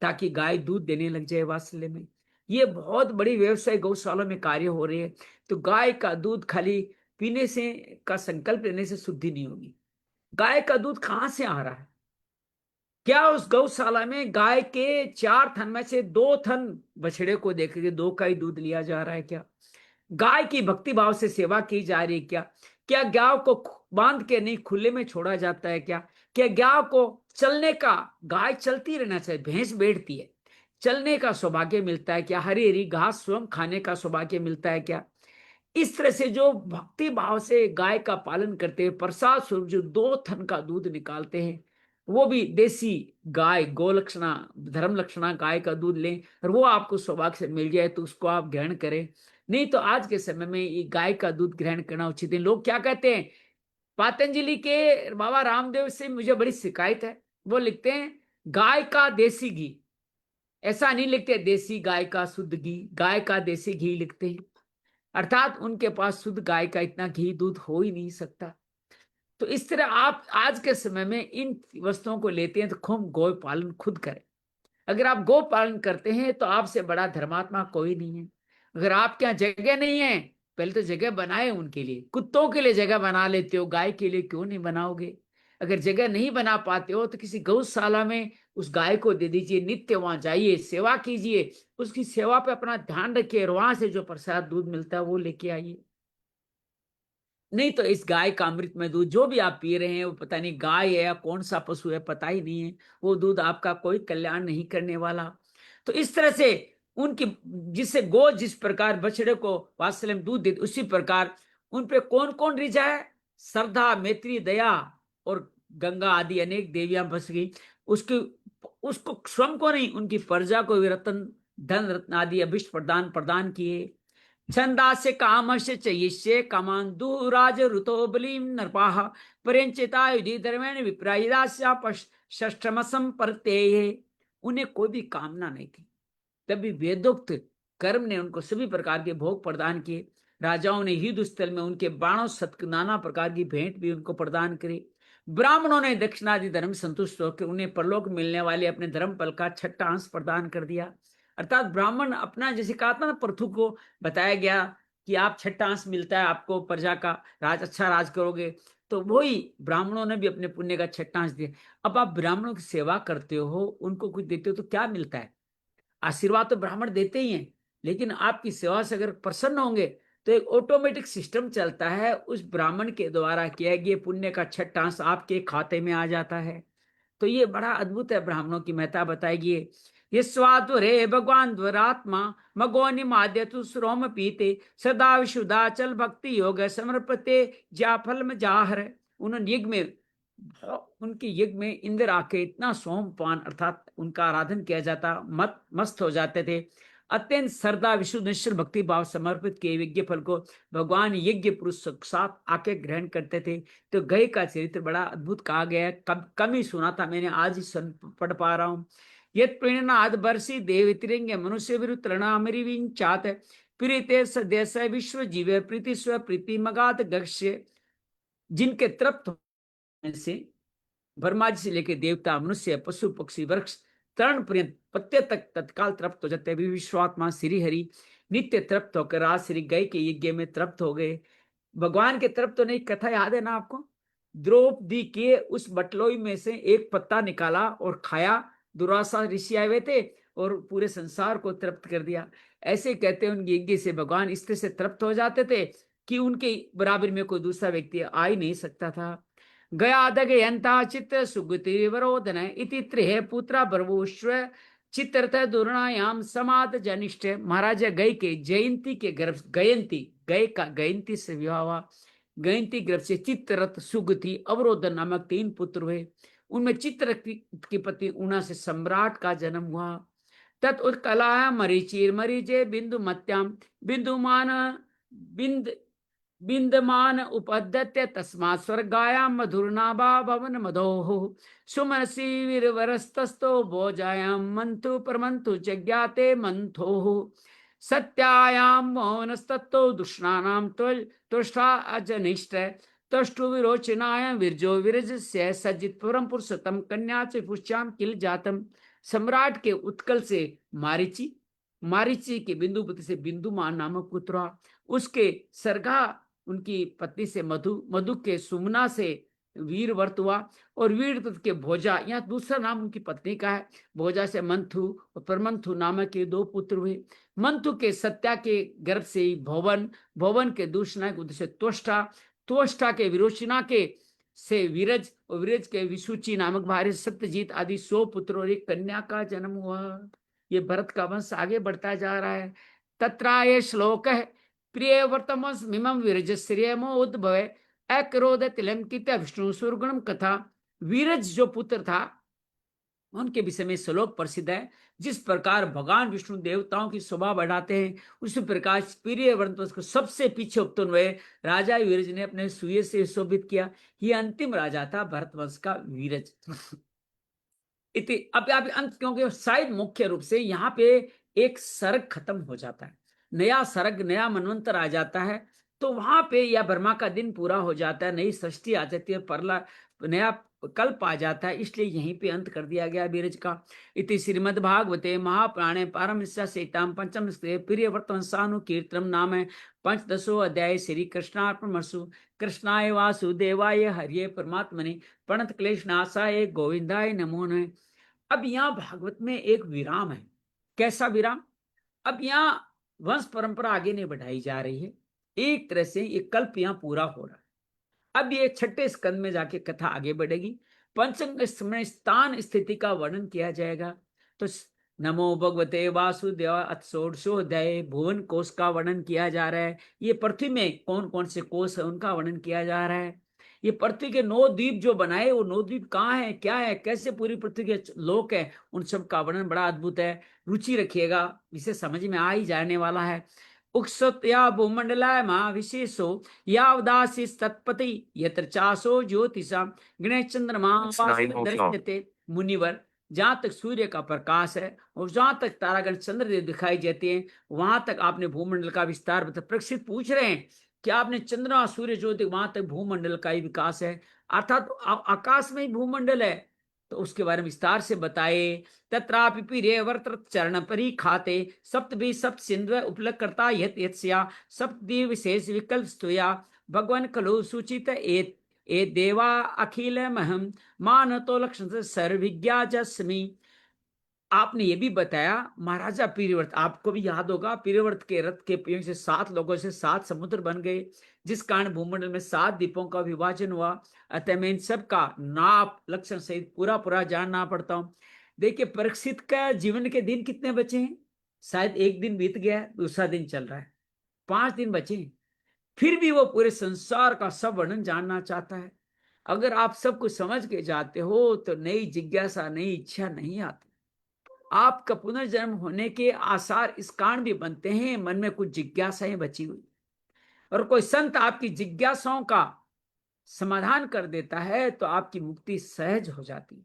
ताकि गाय दूध देने लग जाए वात्सल्य में। ये बहुत बड़ी व्यवसाय गौशालों में कार्य हो रही है। तो गाय का दूध खाली पीने से का संकल्प लेने से शुद्धि नहीं होगी। गाय का दूध कहां से आ रहा है? क्या उस गौशाला में गाय के 4 थन में से 2 थन बछड़े को देख के 2 का ही दूध लिया जा रहा है? क्या गाय की भक्ति भाव से सेवा की जा रही है? क्या गाय को बांध के नहीं खुले में छोड़ा जाता है? क्या गाय को चलने का, गाय चलती रहना चाहिए, भैंस बैठती है, चलने का सौभाग्य मिलता है? क्या हरी हरी घास स्वयं खाने का सौभाग्य मिलता है? क्या इस तरह से जो भक्ति भाव से गाय का पालन करते हैं, प्रसाद स्वरूप जो 2 थन का दूध निकालते हैं, वो भी देसी गाय, गोलक्षणा धर्म लक्षणा गाय का दूध लें और वो आपको सौभाग्य से मिल जाए तो उसको आप ग्रहण करें। नहीं तो आज के समय में ये गाय का दूध ग्रहण करना उचित है। लोग क्या कहते हैं, पतंजलि के बाबा रामदेव से मुझे बड़ी शिकायत है, वो लिखते हैं गाय का देसी घी, ऐसा नहीं लिखते देसी गाय का शुद्ध घी, गाय का देसी घी लिखते हैं, अर्थात उनके पास शुद्ध गाय का इतना घी दूध हो ही नहीं सकता। तो इस तरह आप आज के समय में इन वस्तुओं को लेते हैं तो खूब गौ पालन खुद करें। अगर आप गौ पालन करते हैं तो आपसे बड़ा धर्मात्मा कोई नहीं है। अगर आपके यहाँ जगह नहीं है, पहले तो जगह बनाए उनके लिए। कुत्तों के लिए जगह बना लेते हो, गाय के लिए क्यों नहीं बनाओगे? अगर जगह नहीं बना पाते हो तो किसी गौशाला में उस गाय को दे दीजिए, नित्य वहां जाइए, सेवा कीजिए, उसकी सेवा पे अपना ध्यान रखिए और वहां से जो प्रसाद दूध मिलता है वो लेके आइए। नहीं तो इस गाय का अमृत में दूध जो भी आप पी रहे हैं वो पता नहीं गाय है या कौन सा पशु है, पता ही नहीं है, वो दूध आपका कोई कल्याण नहीं करने वाला। तो इस तरह से उनकी, जिससे गो जिस प्रकार बछड़े को वात्सल्य में दूध देती, उसी प्रकार उन पे कौन कौन रिझा है? श्रद्धा मैत्री दया और गंगा आदि अनेक देवियां बस गई। उसकी उसको स्वयं को नहीं, उनकी प्रजा को भी रत्न धन रत्न आदि अभिष्ट प्रदान किए। छंदास्य कामस्य चयिष्ये कामांदु राज ऋतो बलिम नरपाह परिंचिता युधि धर्मेण विप्रायिदास्या षष्ठमसम परतेये। उन्हें कोई भी कामना नहीं थी, तभी वेदोक्त कर्म ने उनको सभी प्रकार के भोग प्रदान किए। राजाओं ने युद्ध स्थल में उनके बाणों सत्क नाना प्रकार की भेंट भी उनको प्रदान करी। ब्राह्मणों ने दक्षिणादि धर्म संतुष्ट होकर उन्हें परलोक मिलने वाले अपने धर्म फल का 6ठा अंश प्रदान कर दिया। अर्थात ब्राह्मण अपना, जैसे कहा था ना, पृथु को बताया गया कि आप 6ठा अंश मिलता है आपको प्रजा का, राज अच्छा राज करोगे, तो वही ब्राह्मणों ने भी अपने पुण्य का 6ठा अंश दिया। अब आप ब्राह्मणों की सेवा करते हो, उनको कुछ देते हो तो क्या मिलता है? आशीर्वाद तो ब्राह्मण देते ही हैं, लेकिन आपकी सेवा से अगर प्रसन्न होंगे तो एक ऑटोमेटिक सिस्टम चलता है, उस ब्राह्मण के द्वारा किया गया पुण्य का 6ठा अंश आपके खाते में आ जाता है। तो ये बड़ा अद्भुत है, ब्राह्मणों की महत्ता बताएगी। ये स्वातुरे भगवान द्वरात्मा मगोनि माद्य तु श्रोम पीते सदा विशुद्धाचल भक्ति योग समर्पते जाफल में जाहर। उन्होंने यज्ञ में, उनके यज्ञ में इंद्र आके इतना सोमपान अर्थात उनका आराधन किया जाता, मस्त हो जाते थे। अत्यंत श्रद्धा विशुद्ध निश्चल भक्ति भाव समर्पित किए यज्ञ फल को भगवान यज्ञ पुरुष साथ आके ग्रहण करते थे। तो गए का चरित्र बड़ा अद्भुत कहा गया है, कम ही सुना था मैंने, आज ही पढ़ पा रहा हूँ। यत प्रेरणाद बरसी देव तिरंगे मनुष्य विरुद्ध तृणामरि विंचात प्रीते सदेश विश्व जीव प्रीति स्व प्रीति मगात गक्ष्य। जिनके तृप्त होने से ब्रह्मा जी से लेकर देवता मनुष्य पशु पक्षी वृक्ष तरण पर्यंत पत्ते तक तत्काल तृप्त हो जाते। विश्वात्मा श्री हरि नित्य तृप्त होकर राज श्री गए के यज्ञ में तृप्त हो गए। भगवान के तृप्त होने की कथा याद है ना आपको? द्रौपदी के उस बटलोई में से एक पत्ता निकाला और खाया, दुर्वासा ऋषि आए हुए थे और पूरे संसार को तृप्त कर दिया। ऐसे कहते हैं उनके यज्ञ से भगवान इस तरह से तृप्त हो जाते थे कि उनके बराबर में कोई दूसरा व्यक्ति आ ही नहीं सकता था। गया दगयंता चित्र सुगति वरोधन इति त्रिहे पुत्रा बर्वुष्व चित्रत दुर्णायाम समाद जनिष्ठ। महाराजा गय के जयंती के गर्भ, गयंती गय का गयंती से विवाह हुआ, गयंती गर्भ से चित्ररथ सुगति अवरोधन नामक 3 पुत्र हुए। उनमें चित्ररथ की पत्नी उना से सम्राट का जन्म हुआ। तत्कला मरीचिर मरीचे बिंदु मत्याम बिंदुमान बिंदमान उपद्यते तस्मात् स्वर्गायां मधुरनाभा भवन मधोः सुमनसी वीरवरस्तस्तो भोजायां मंथु परमंथु जज्ञाते मंथोः सत्यायां मौनस्तत्तो दुष्णानां तुष्टा अजनिष्ठ तष्टु विरोचनाय विरजो विरजस्य सज्जित परम पुरुषोत्तम कन्या च पुष्याम किल जातम। सम्राट के उत्कल से मारीची, मारीची के बिंदुपति से बिंदुमान नामक पुत्र, उसके सरगा उनकी पत्नी से मधु, मधु के सुमना से वीरवर्त हुआ और वीरवर्त के भोजा, यहाँ दूसरा नाम उनकी पत्नी का है, भोजा से मंथु और परमंथु नामक के 2 पुत्र हुए। मंथु के सत्या के गर्भ से भवन, भवन के दूषणा के से त्वष्टा, त्वष्टा के विरोचना के से विरज और विरज के विसूची नामक भार्य सत्यजीत आदि 100 पुत्र और एक कन्या का जन्म हुआ। ये भरत का वंश आगे बढ़ता जा रहा है। तत्राये श्लोक है प्रिय वर्तमस मिमम विरज श्रेयमो उद्भव अक्रोध तिलंकित विष्णु सुरगुणम कथा। वीरज जो पुत्र था उनके विषय में श्लोक प्रसिद्ध है। जिस प्रकार भगवान विष्णु देवताओं की शोभा बढ़ाते हैं, उसी प्रकार प्रिय वर्तमस को सबसे पीछे उत्पन्न हुए राजा वीरज ने अपने सूर्य से शोभित किया। ये अंतिम राजा था भरतवंश का वीरज। इति अब अंत, क्योंकि शायद मुख्य रूप से यहाँ पे एक सर्ग खत्म हो जाता है, नया सर्ग, नया मनवंतर आ जाता है, तो वहां पे या ब्रह्मा का दिन पूरा हो जाता है, नई सृष्टि आ जाती है, परला नया कल्प आ जाता है, इसलिए यहीं पे अंत कर दिया गया बीरज का। इति श्रीमद् भागवते महापुराणे पारमहंस्या संहितां पंचम स्कंधे प्रियवर्तमंसानुकीर्तनम नाम 15 अध्याय। श्री कृष्णार्पणमस्तु। कृष्णाय वासुदेवाय हरिये परमात्मने प्रणत क्लेशनाशाय गोविंदाय नमो नमः। अब यहाँ भागवत में एक विराम है। कैसा विराम? अब यहाँ वंश परंपरा आगे नहीं बढ़ाई जा रही है, एक तरह से ये कल्प यहाँ पूरा हो रहा है। अब ये 6ठे स्कंद में जाके कथा आगे बढ़ेगी। पंचम में स्थान स्थिति का वर्णन किया जाएगा। तो नमो भगवते वासुदेव अथ 16 अध्याय भुवन कोश का वर्णन किया जा रहा है। ये पृथ्वी में कौन कौन से कोश है उनका वर्णन किया जा रहा है। ये पृथ्वी के 9 द्वीप जो बनाए, वो 9 द्वीप कहाँ है, क्या है, कैसे पूरी पृथ्वी के लोक है, उन सब का वर्णन बड़ा अद्भुत है। रुचि रखिएगा, इसे समझ में आ ही जाने वाला है। उक्सत्या भूमंडलाय मां विशेषो यावदासी तत्पति यत्र चासो ज्योतिषा गणेश चंद्रमा दर्शते मुनिवर। जहां तक सूर्य का प्रकाश है और जहां तक तारागण चंद्रदेव दिखाई देते हैं, वहां तक आपने भूमंडल का विस्तार बता। परीक्षित पूछ रहे हैं कि आपने चंद्रमा सूर्य ज्योति, वहां तक भूमंडल का ही विकास है, अर्थात आकाश में ही भूमंडल है, तो उसके बारे में विस्तार से बताए। तत्रापि प्रियवर्त चरण परी खाते सप्त भी सप्त सिंधु उपलक करता यत यत्स्या सप्तदी विशेष विकल्प स्तुया भगवान खलु सूचित ए देवा अखिल महम मान तो लक्षण सर्वज्ञा जस्मी। आपने ये भी बताया महाराजा प्रियव्रत, आपको भी याद होगा, प्रियव्रत के रथ के प्रयोग से 7 लोगों से 7 समुद्र बन गए, जिस कारण भूमंडल में 7 द्वीपों का विभाजन हुआ। अतः मैं इन सब का नाप लक्षण सहित पूरा पूरा जानना पड़ता हूँ। देखिए परीक्षित का जीवन के दिन कितने बचे हैं? शायद एक दिन बीत गया है, दूसरा दिन चल रहा है, 5 दिन बचे हैं। फिर भी वो पूरे संसार का सब वर्णन जानना चाहता है। अगर आप सब कुछ समझ के जाते हो तो नई जिज्ञासा, नई इच्छा नहीं आती। आपका पुनर्जन्म होने के आसार इस कारण भी बनते हैं, मन में कुछ जिज्ञासाएं बची हुई, और कोई संत आपकी जिज्ञासाओं का समाधान कर देता है तो आपकी मुक्ति सहज हो जाती है।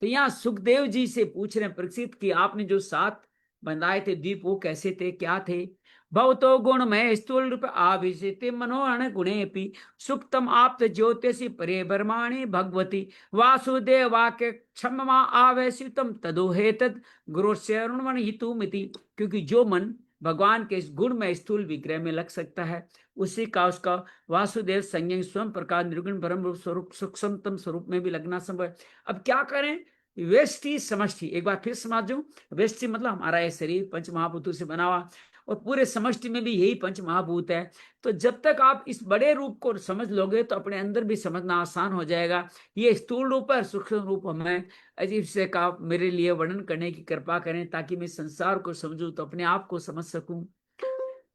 तो यहाँ सुखदेव जी से पूछ रहे हैं परीक्षित कि आपने जो 7 बनाए थे द्वीप, वो कैसे थे, क्या थे? भवतो गुण में स्थूल रूप आविशित मनोहरण गुणेपि सुक्तम आप्त ज्योतिषि परे ब्रह्माणी भगवती वासुदेव वाक्य क्षमा आवेशितम तदोहेतद गुरु शरण हितुमिति। क्योंकि जो मन भगवान के इस गुण में स्थूल विग्रह में लग सकता है, उसी का उसका वासुदेव संज्ञ स्वयं प्रकाश निर्गुण ब्रह्म रूप स्वरूप सूक्ष्मतम स्वरूप में भी लगना संभव है। अब क्या करें? व्यष्टि समष्टि, एक बार फिर समझो। व्यष्टि मतलब हमारा ये शरीर पंच महाभूतों से बना हुआ, और पूरे समष्टि में भी यही पंच महाभूत है। तो जब तक आप इस बड़े रूप को समझ लोगे तो अपने अंदर भी समझना आसान हो जाएगा। ये स्थूल रूप है, सूक्ष्म रूप हमें अजीब से का मेरे लिए वर्णन करने की कृपा करें, ताकि मैं संसार को समझूं तो अपने आप को समझ सकूं।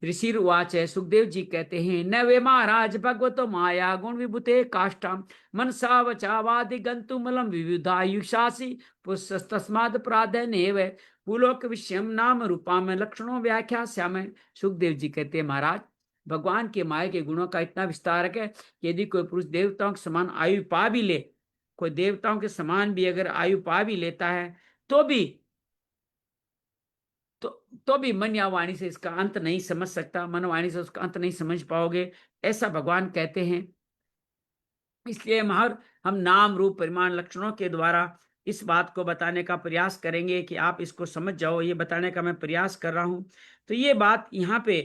ऋषि उवाच है, सुखदेव जी कहते हैं, न वे महाराज भगवतो माया गुण विभूते काष्ठाम मनसा वचावादि गंतुमलम विविधायुषासी पुस्तस्माद प्राधान्य व पुलोक विषयम नाम रूपा में लक्षणों व्याख्या श्याम। सुखदेव जी कहते हैं, महाराज भगवान के माया के गुणों का इतना विस्तार है कि यदि कोई पुरुष देवताओं के समान आयु पा भी ले, कोई देवताओं के समान भी अगर आयु पा भी लेता है, तो भी तो तो भी मन या वाणी से इसका अंत नहीं समझ सकता, मन वाणी से उसका अंत नहीं समझ पाओगे, ऐसा भगवान कहते हैं। इसलिए महर हम नाम रूप परिमाण लक्षणों के द्वारा इस बात को बताने का प्रयास करेंगे कि आप इसको समझ जाओ, ये बताने का मैं प्रयास कर रहा हूं। तो ये बात यहाँ पे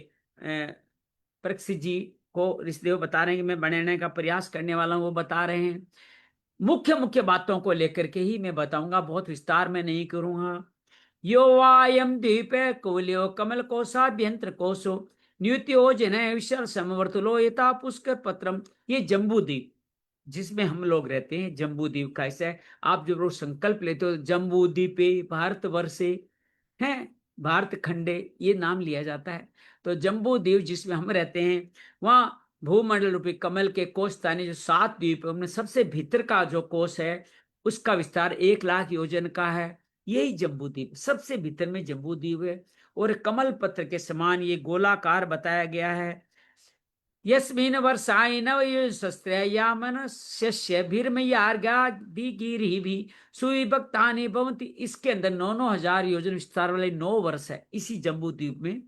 परीक्षित जी को ऋषिदेव बता रहे हैं कि मैं बनाने का प्रयास करने वाला हूं, वो बता रहे हैं। मुख्य मुख्य बातों को लेकर के ही मैं बताऊंगा, बहुत विस्तार में नहीं करूंगा। यो वायम द्वीपे कुवल्यो कमल कोशाभ्यंतर कोशो न्यूत्यो जन विशल समवर्तुलो यथा पुष्कर पत्रम। ये जम्बू द्वीप जिसमें हम लोग रहते हैं, जम्बू द्वीप का ऐसा है। आप जब रोज संकल्प लेते हो जम्बू द्वीपे भारत वर्षे हैं, भारत खंडे, ये नाम लिया जाता है। तो जम्बू द्वीप जिसमें हम रहते हैं, वहां भूमंडल रूपी कमल के कोश स्थानीय जो 7 द्वीप है, उनमें सबसे भीतर का जो कोश है उसका विस्तार 1,00,000 योजन का है। यही जम्बू द्वीप, सबसे भीतर में जम्बू द्वीप है, और कमल पत्र के समान ये गोलाकार बताया गया है। यस्मिन वर्षाय नवयुशस्त्रयामन शस्य भीर्मयार्घ्यादिगिरिः भी सुविभक्तानि भवन्ति। इसके अंदर 9,000 योजन विस्तार वाले 9 वर्ष है इसी जम्बू द्वीप में।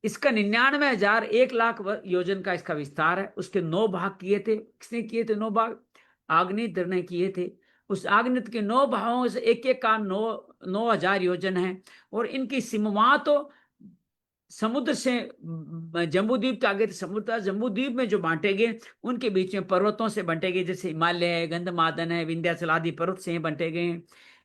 इसका 99,000 1,00,000 योजन का इसका विस्तार है। उसके 9 भाग किए थे। किसने किए थे 9 भाग? आग्नेय ने किए थे। उस आग्नेय के 9 भागों से एक एक का 9,000 योजन है, और इनकी सीमा तो समुद्र से जम्बू द्वीप के आगे समुद्र, जम्बू द्वीप में जो बांटे गए उनके बीच में पर्वतों से बंटे गए, जैसे हिमालय है, गंधमादन है, विंध्याचल आदि पर्वत से बंटे गए हैं।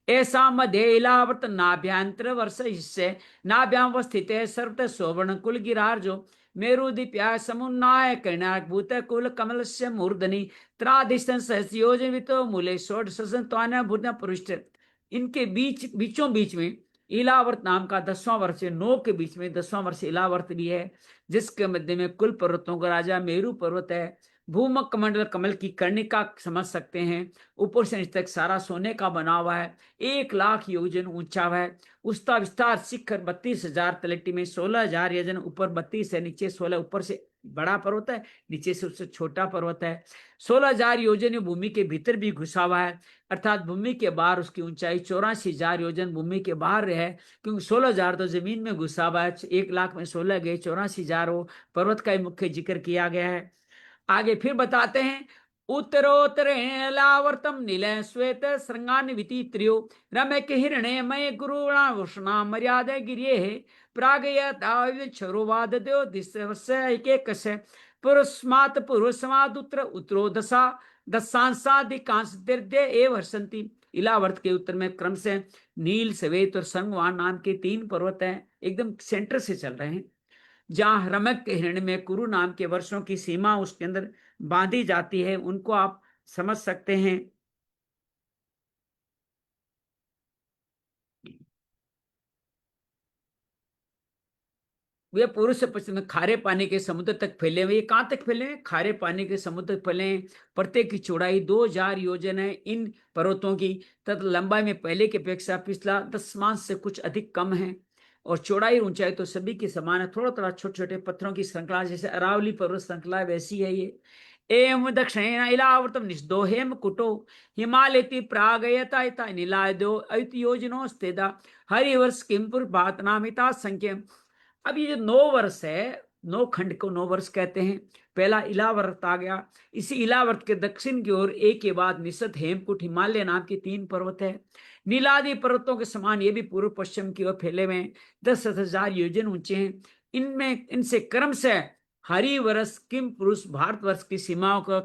ऐसा मध्य इलावर्त नाभ्यांतर वर्ष हिस्से नाभ्याम स्थित है सर्वत सोवर्ण कुल गिरार जो मेरुदीप्या समुन्नाय कर्णाक भूत कुल कमल से मूर्धनि त्राधिष्ठन सहस्योजन मूले षोडश भूत पृष्ठ। इनके बीचों बीच में इलावर्त नाम का 10वां वर्ष है। 9 के बीच में 10वां वर्ष इलावर्त भी है, जिसके मध्य में कुल पर्वतों का राजा मेरु पर्वत है। भूमक मंडल कमल की कर्णिका समझ सकते हैं, ऊपर से नीचे तक सारा सोने का बना हुआ है, 1,00,000 योजन ऊंचा है। उसका विस्तार शिखर 32,000 तलट्टी में 16,000 योजन, ऊपर 32 है, नीचे 16, ऊपर से बड़ा पर्वत है, नीचे से उससे छोटा पर्वत है। 16,000 योजन भूमि के भीतर भी घुसा हुआ है, अर्थात भूमि के बाहर उसकी ऊंचाई 84,000 योजन भूमि के बाहर है, क्योंकि 16,000 तो जमीन में घुसा हुआ है। 1,00,000 में 16 गए, 84,000 वो पर्वत का ही मुख्य जिक्र किया गया है। आगे फिर बताते हैं, उत्तरोत्तरेलावर्तम नील श्वेत श्रृंगान्विति त्रियो रम्य के हिरण्य मय गुरुणा मर्यादा गिरिये है प्रागय क्षरोवाद देव दिशे कस्य पुरुषमात पुरुषमाद उत्तरो दशा दशांशाधिकांश दीर्घ एव हर्षंती। इलावर्त के उत्तर में क्रम से नील श्वेत और संगवान नाम के 3 पर्वत हैं, एकदम सेंटर से चल रहे हैं, जहां रमक के हिरण्य में कुरु नाम के वर्षों की सीमा उसके अंदर बांधी जाती है। उनको आप समझ सकते हैं। वे पूर्व से पश्चिम में खारे पानी के समुद्र तक फैले हुए। ये कहाँ तक फैले हैं? खारे पानी के समुद्र तक फैले हैं। प्रत्येक की चौड़ाई 2000 योजन है इन पर्वतों की, तथा लंबाई में पहले की अपेक्षा पिछला 10 मास से कुछ अधिक कम है, और चौड़ाई ऊंचाई तो सभी की समान है। थोड़ा थोड़ा छोटे छोटे पत्थरों की श्रृंखला, जैसे अरावली पर्वत श्रृंखला वैसी है ये। एवं दक्षिणेन इलावर्तम निषदो हेम कुटो हिमालयति प्रागयता नीलादो अयुतयोजनो स्थिता हरिवर्ष किमपुर भातनामिता संख्यम। अब ये जो 9 वर्ष है, 9 खंड को 9 वर्ष कहते हैं। पहला इलावर्त आ गया। इसी इलावर्त के दक्षिण की ओर एक के बाद निषद, हेमकुट, हिमालय नाम के 3 पर्वत है। नीलादि पर्वतों के समान ये भी पूर्व पश्चिम की ओर फैले हुए हैं, 10,000 योजन ऊंचे हैं। इनमें इनसे क्रमशः हरिवर्ष, किम पुरुष, भारतवर्ष की सीमाओं का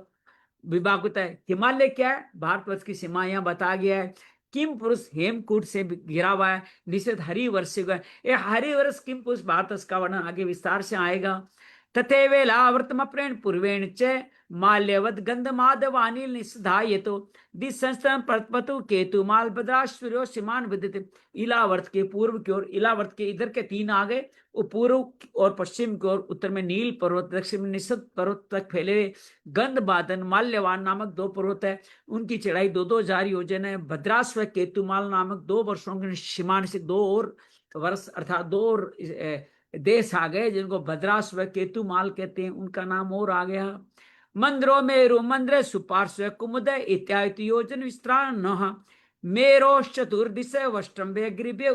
विभाग होता है। हिमालय क्या है? भारतवर्ष की सीमा यहाँ बता गया है। किम पुरुष हेमकूट से घिरा हुआ है। निषेध हरिवर्ष से ये हरिवर्ष किम पुरुष भारतवर्ष का वर्णन आगे विस्तार से आएगा। तथे वेलावर्तम प्रेण पूर्वेण च माल्यवद गंध माधवानिल निषधाय तो दिसंस्तन परपतु केतु माल भद्राश्वर्यो सीमान विदित। इलावर्त के पूर्व की ओर, इलावर्त के इधर के 3 आ गए, वो पूर्व और पश्चिम की ओर, उत्तर में नील पर्वत, दक्षिण में निषद पर्वत तक फैले हुए गंध बादन माल्यवान नामक 2 पर्वत है। उनकी चढ़ाई 2,000 योजन है। भद्राश्व केतुमाल नामक 2 वर्षों के सीमान से 2 और वर्ष अर्थात 2 और देश आ गए, जिनको भद्राश्व केतुमाल कहते हैं, उनका नाम और आ गया। मंद्रो मेरु मंद्र सुपार्श्व कुमुदय इत्यादि योजन विस्तार न मेरो चतुर्दिश वष्ट्रम ग्रीव्य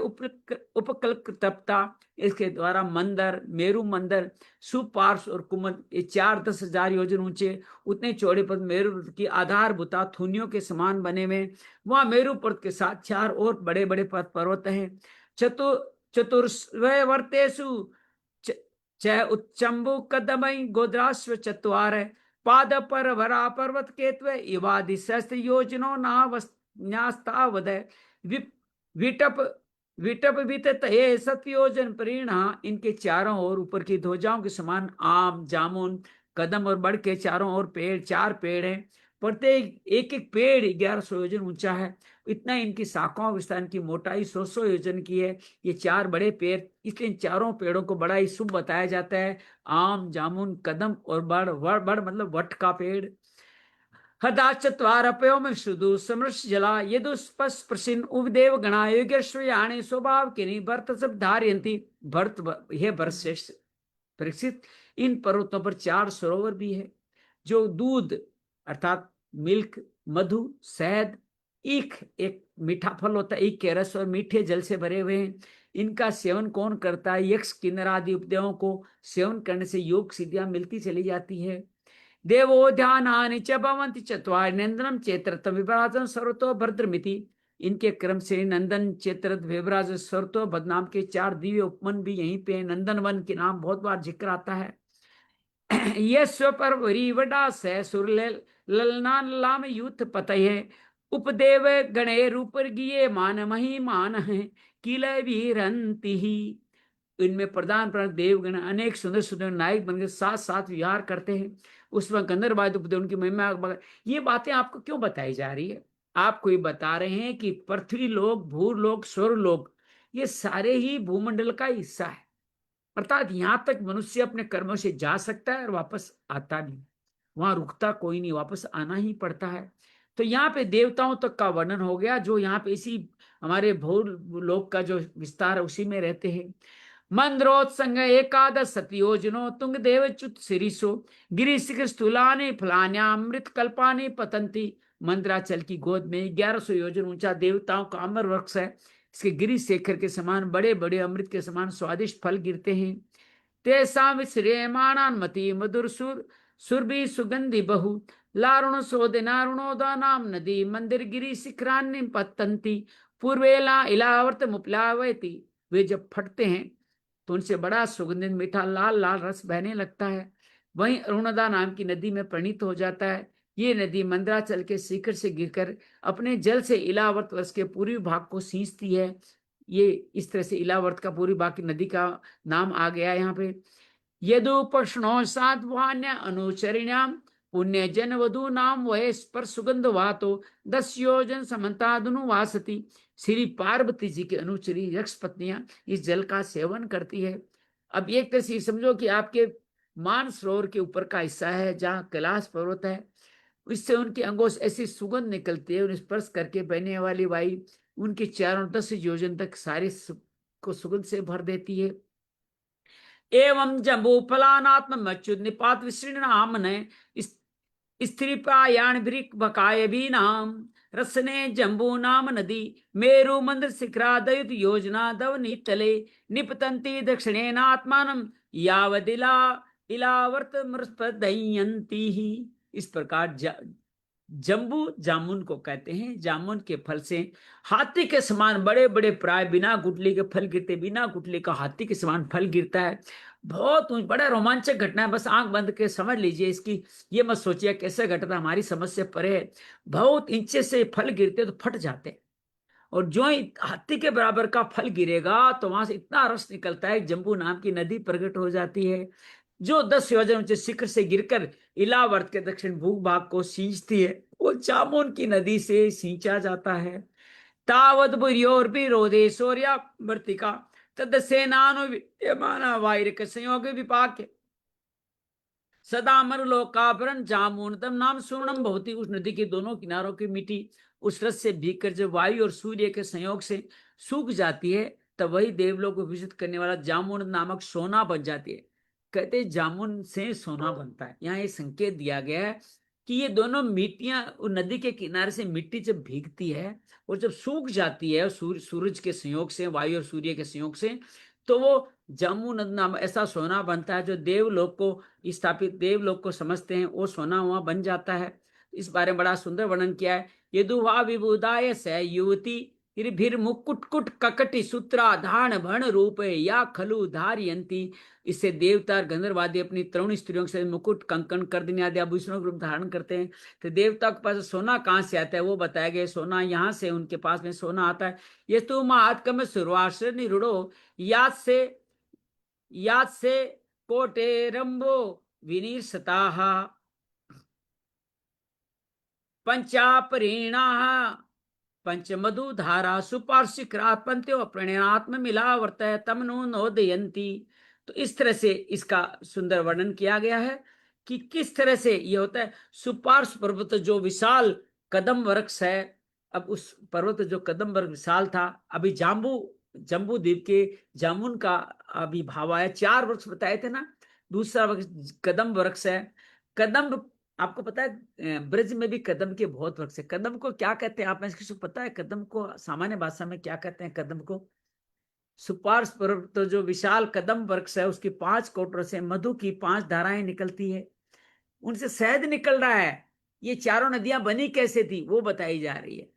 उपकल्पता। इसके द्वारा मंदर, मेरु मंदर, सुपार्श्व और कुमुद, ये 4-10,000 योजन ऊंचे, उतने चौड़े पर मेरु की आधारभूता थुनियों के समान बने हुए। वहां मेरु पर्वत के साथ 4 और बड़े बड़े पर्वत हैं। चतुर्वर्तेषु च उच्चम्बु कदमई गोद्राश्व चत्वार पाद पर भरा पर्वत केत्व इवादि सहस्त्र योजनो नास्तावद विटप विटप वितत ये सत्योजन परिणा। इनके चारों ओर ऊपर की ध्वजाओं के समान आम, जामुन, कदम और बड़ के चारों ओर पेड़, 4 पेड़ हैं। प्रत्येक एक एक पेड़ 1100 योजन ऊंचा है। इतना इनकी शाखाओं विस्तार की मोटाई 100 योजन की है। ये 4 बड़े पेड़, इसलिए इन चारों पेड़ों को बड़ा ही शुभ बताया जाता है। आम, जामुन, कदम और बड़, बड़ मतलब वट का पेड़। हदाचत्वारपयो में शुदु समृष जला यदुस्पस प्रसिन उपदेव गणा योगेश्वयाणे स्वभाव किनी भरत सब धारयंती। भरत, हे भरत श्रेष्ठ परीक्षित, इन पर्वतों पर 4 सरोवर भी है, जो दूध अर्थात मिल्क, मधु, शहद, ईख, एक मीठा फल होता है, ईख के रस और मीठे जल से भरे हुए हैं। इनका सेवन कौन करता है? यक्ष, किन्नर आदि उपदेवों को सेवन करने से योग सिद्धियां मिलती चली जाती है। देवो ध्यानानि च भवन्ति चत्वारि नंदनम चेत्रतम विभ्राजन सर्वतो भद्रमिति। इनके क्रम से नंदन, चेत्रत, विभ्राज, सर्वतो भद्र नाम के 4 दिव्य उपवन भी यहीं पे। नंदन वन के नाम बहुत बार जिक्र आता है। ये स्वर वरीवडा से सुर ललना लाम यूथ पतये उपदेव गणे रूपर गिये मान मही मान है किले वीरंती ही। इनमें प्रधान प्रधान देवगण अनेक सुंदर सुंदर नायक बनकर साथ साथ विहार करते हैं। उसमें गंधर्वाद उपदेव उनकी महिमा। ये बातें आपको क्यों बताई जा रही है? आपको ये बता रहे हैं कि पृथ्वी लोक, भूलोक, स्वर्लोक, ये सारे ही भूमंडल का हिस्सा है। अर्थात यहां तक मनुष्य अपने कर्मों से जा सकता है और वापस आता नहीं, वहां रुकता कोई नहीं, वापस आना ही पड़ता है। तो यहाँ पे देवताओं तक का वर्णन हो गया, जो यहाँ पे इसी हमारे भूलोक का जो विस्तार है उसी में रहते हैं। मंद्रोत्संग एकादश सतयोजनो तुंग देवच्युत शिरीषो गिरी शिखर स्थूलानि फलान्यामृत कल्पानि पतंती। मंद्राचल की गोद में 1100 योजन ऊंचा देवताओं का अमर वृक्ष है। इसके गिरी शेखर के समान बड़े बड़े अमृत के समान स्वादिष्ट फल गिरते हैं। तेसा विश्रेमाणान मति मधुर सुर सुरभि सुगंधि बहु लारुण सोदनारुणोदा नाम नदी मंदिर गिरी शिखरान्य पतंती पूर्वेला इलावर्त मुपलावती। वे जब फटते हैं तो उनसे बड़ा सुगंधित मीठा लाल लाल रस बहने लगता है। वहीं अरुणदा नाम की नदी में परिणित हो जाता है। ये नदी मंदराचल के शिखर से गिरकर अपने जल से इलावर्त वर्ष के पूर्वी भाग को सींचती है। ये इस तरह से इलावर्त का पूर्वी भाग की नदी का नाम आ गया यहाँ पे। यदुपष्णो साध्वान्य अनुचरिण्याम पुण्य जन वधु नाम वह पर सुगंध वातो 10 योजन समन्तादनु वासती। श्री पार्वती जी की अनुचरी यक्ष पत्नियां इस जल का सेवन करती है। अब एक तरह से समझो कि आपके मानसरोवर के ऊपर का हिस्सा है जहाँ कैलाश पर्वत है, इससे उनके अंगों से ऐसी सुगंध निकलती है, उन्हें स्पर्श करके बहने वाली वायु उनके चारों 10 योजन तक सारे को सुगंध से भर देती है। एवं जम्बू फलानात्म मच्युत निपात विशीर्णाम ने स्त्रीपायाण वृक बकाय भी नाम रसने जम्बू नाम नदी मेरु मंद शिखरादयुत योजना दवनी तले निपतंती दक्षिणेनात्मान यावदिला इलावर्त मृस्पदयंती ही। इस प्रकार जम्बू जामुन को कहते हैं। जामुन के फल से हाथी के समान बड़े बड़े प्राय बिना गुठली के फल गिरते, बिना गुठली का हाथी के समान फल गिरता है। बहुत बड़ा रोमांचक घटना है, बस आंख बंद के समझ लीजिए इसकी, ये मत सोचिए कैसे घटना हमारी समझ से परे है। बहुत इंचे से फल गिरते तो फट जाते हैं, और जो ही हाथी के बराबर का फल गिरेगा तो वहां से इतना रस निकलता है, जम्बू नाम की नदी प्रकट हो जाती है, जो 10 योजन ऊंचे शिखर से गिरकर इलावर्त के दक्षिण भूभाग को सींचती है। वो जामुन की नदी से सींचा जाता है। तावद बुर्योर्विरोधे शौर्या वर्तिका तद सेनानु विद्यमाना वायरिक संयोग विपाक सदा मरुलोकाभरण जामुन तम नाम सुवर्णम भवती। उस नदी के दोनों किनारों की मिट्टी उस रस से भीगकर जब वायु और सूर्य के संयोग से सूख जाती है, तब वही देवलोक को विजित करने वाला जामुन नामक सोना बन जाती है। कहते जामुन से सोना बनता है। यहाँ ये संकेत दिया गया है कि ये दोनों मिट्टियां नदी के किनारे से मिट्टी जब भीगती है और जब सूख जाती है सूरज के संयोग से, वायु और सूर्य के संयोग से, तो वो जामुन नाम ऐसा सोना बनता है जो देवलोक को स्थापित, देवलोक को समझते हैं, वो सोना वहां बन जाता है। इस बारे में बड़ा सुंदर वर्णन किया है। यदुवा विबुदाय स युवती फिर मुकुटकुट ककटि सूत्राधान भण रूप या खलु धारयंती। इससे देवता गंधर्वादी अपनी तरुण स्त्रियों से मुकुट कंकण कर्दनी आदि आभूषणों का रूप धारण करते हैं। तो देवता के पास सोना कहाँ से आता है वो बताया गया। सोना यहाँ से उनके पास में सोना आता है। ये तो महात्म शुरुआत निरूढ़ो याद से कोटेरंबो विनिर्सताः पंचापरीणा पंचमधुधारा सुपार्शिक्रात पंत्यो प्रणयनात्म मिलावर्त तमनु नोदयंती। तो इस तरह से इसका सुंदर वर्णन किया गया है कि किस तरह से ये होता है। सुपार्श पर्वत जो विशाल कदम वृक्ष है, अब उस पर्वत जो कदम वृक्ष विशाल था, अभी जम्बू द्वीप के जामुन का अभी भाव आया। 4 वृक्ष बताए थे ना, दूसरा वृक्ष कदम वृक्ष है। कदम, आपको पता है ब्रज में भी कदम के बहुत वृक्ष है। कदम को क्या कहते हैं आप में से किसी को पता है? कदम को सामान्य भाषा में क्या कहते हैं? कदम को सुपार्श पर्वत तो जो विशाल कदम वृक्ष है उसकी 5 कोटरों से मधु की 5 धाराएं निकलती है, उनसे शहद निकल रहा है। ये चारों नदियां बनी कैसे थी वो बताई जा रही है।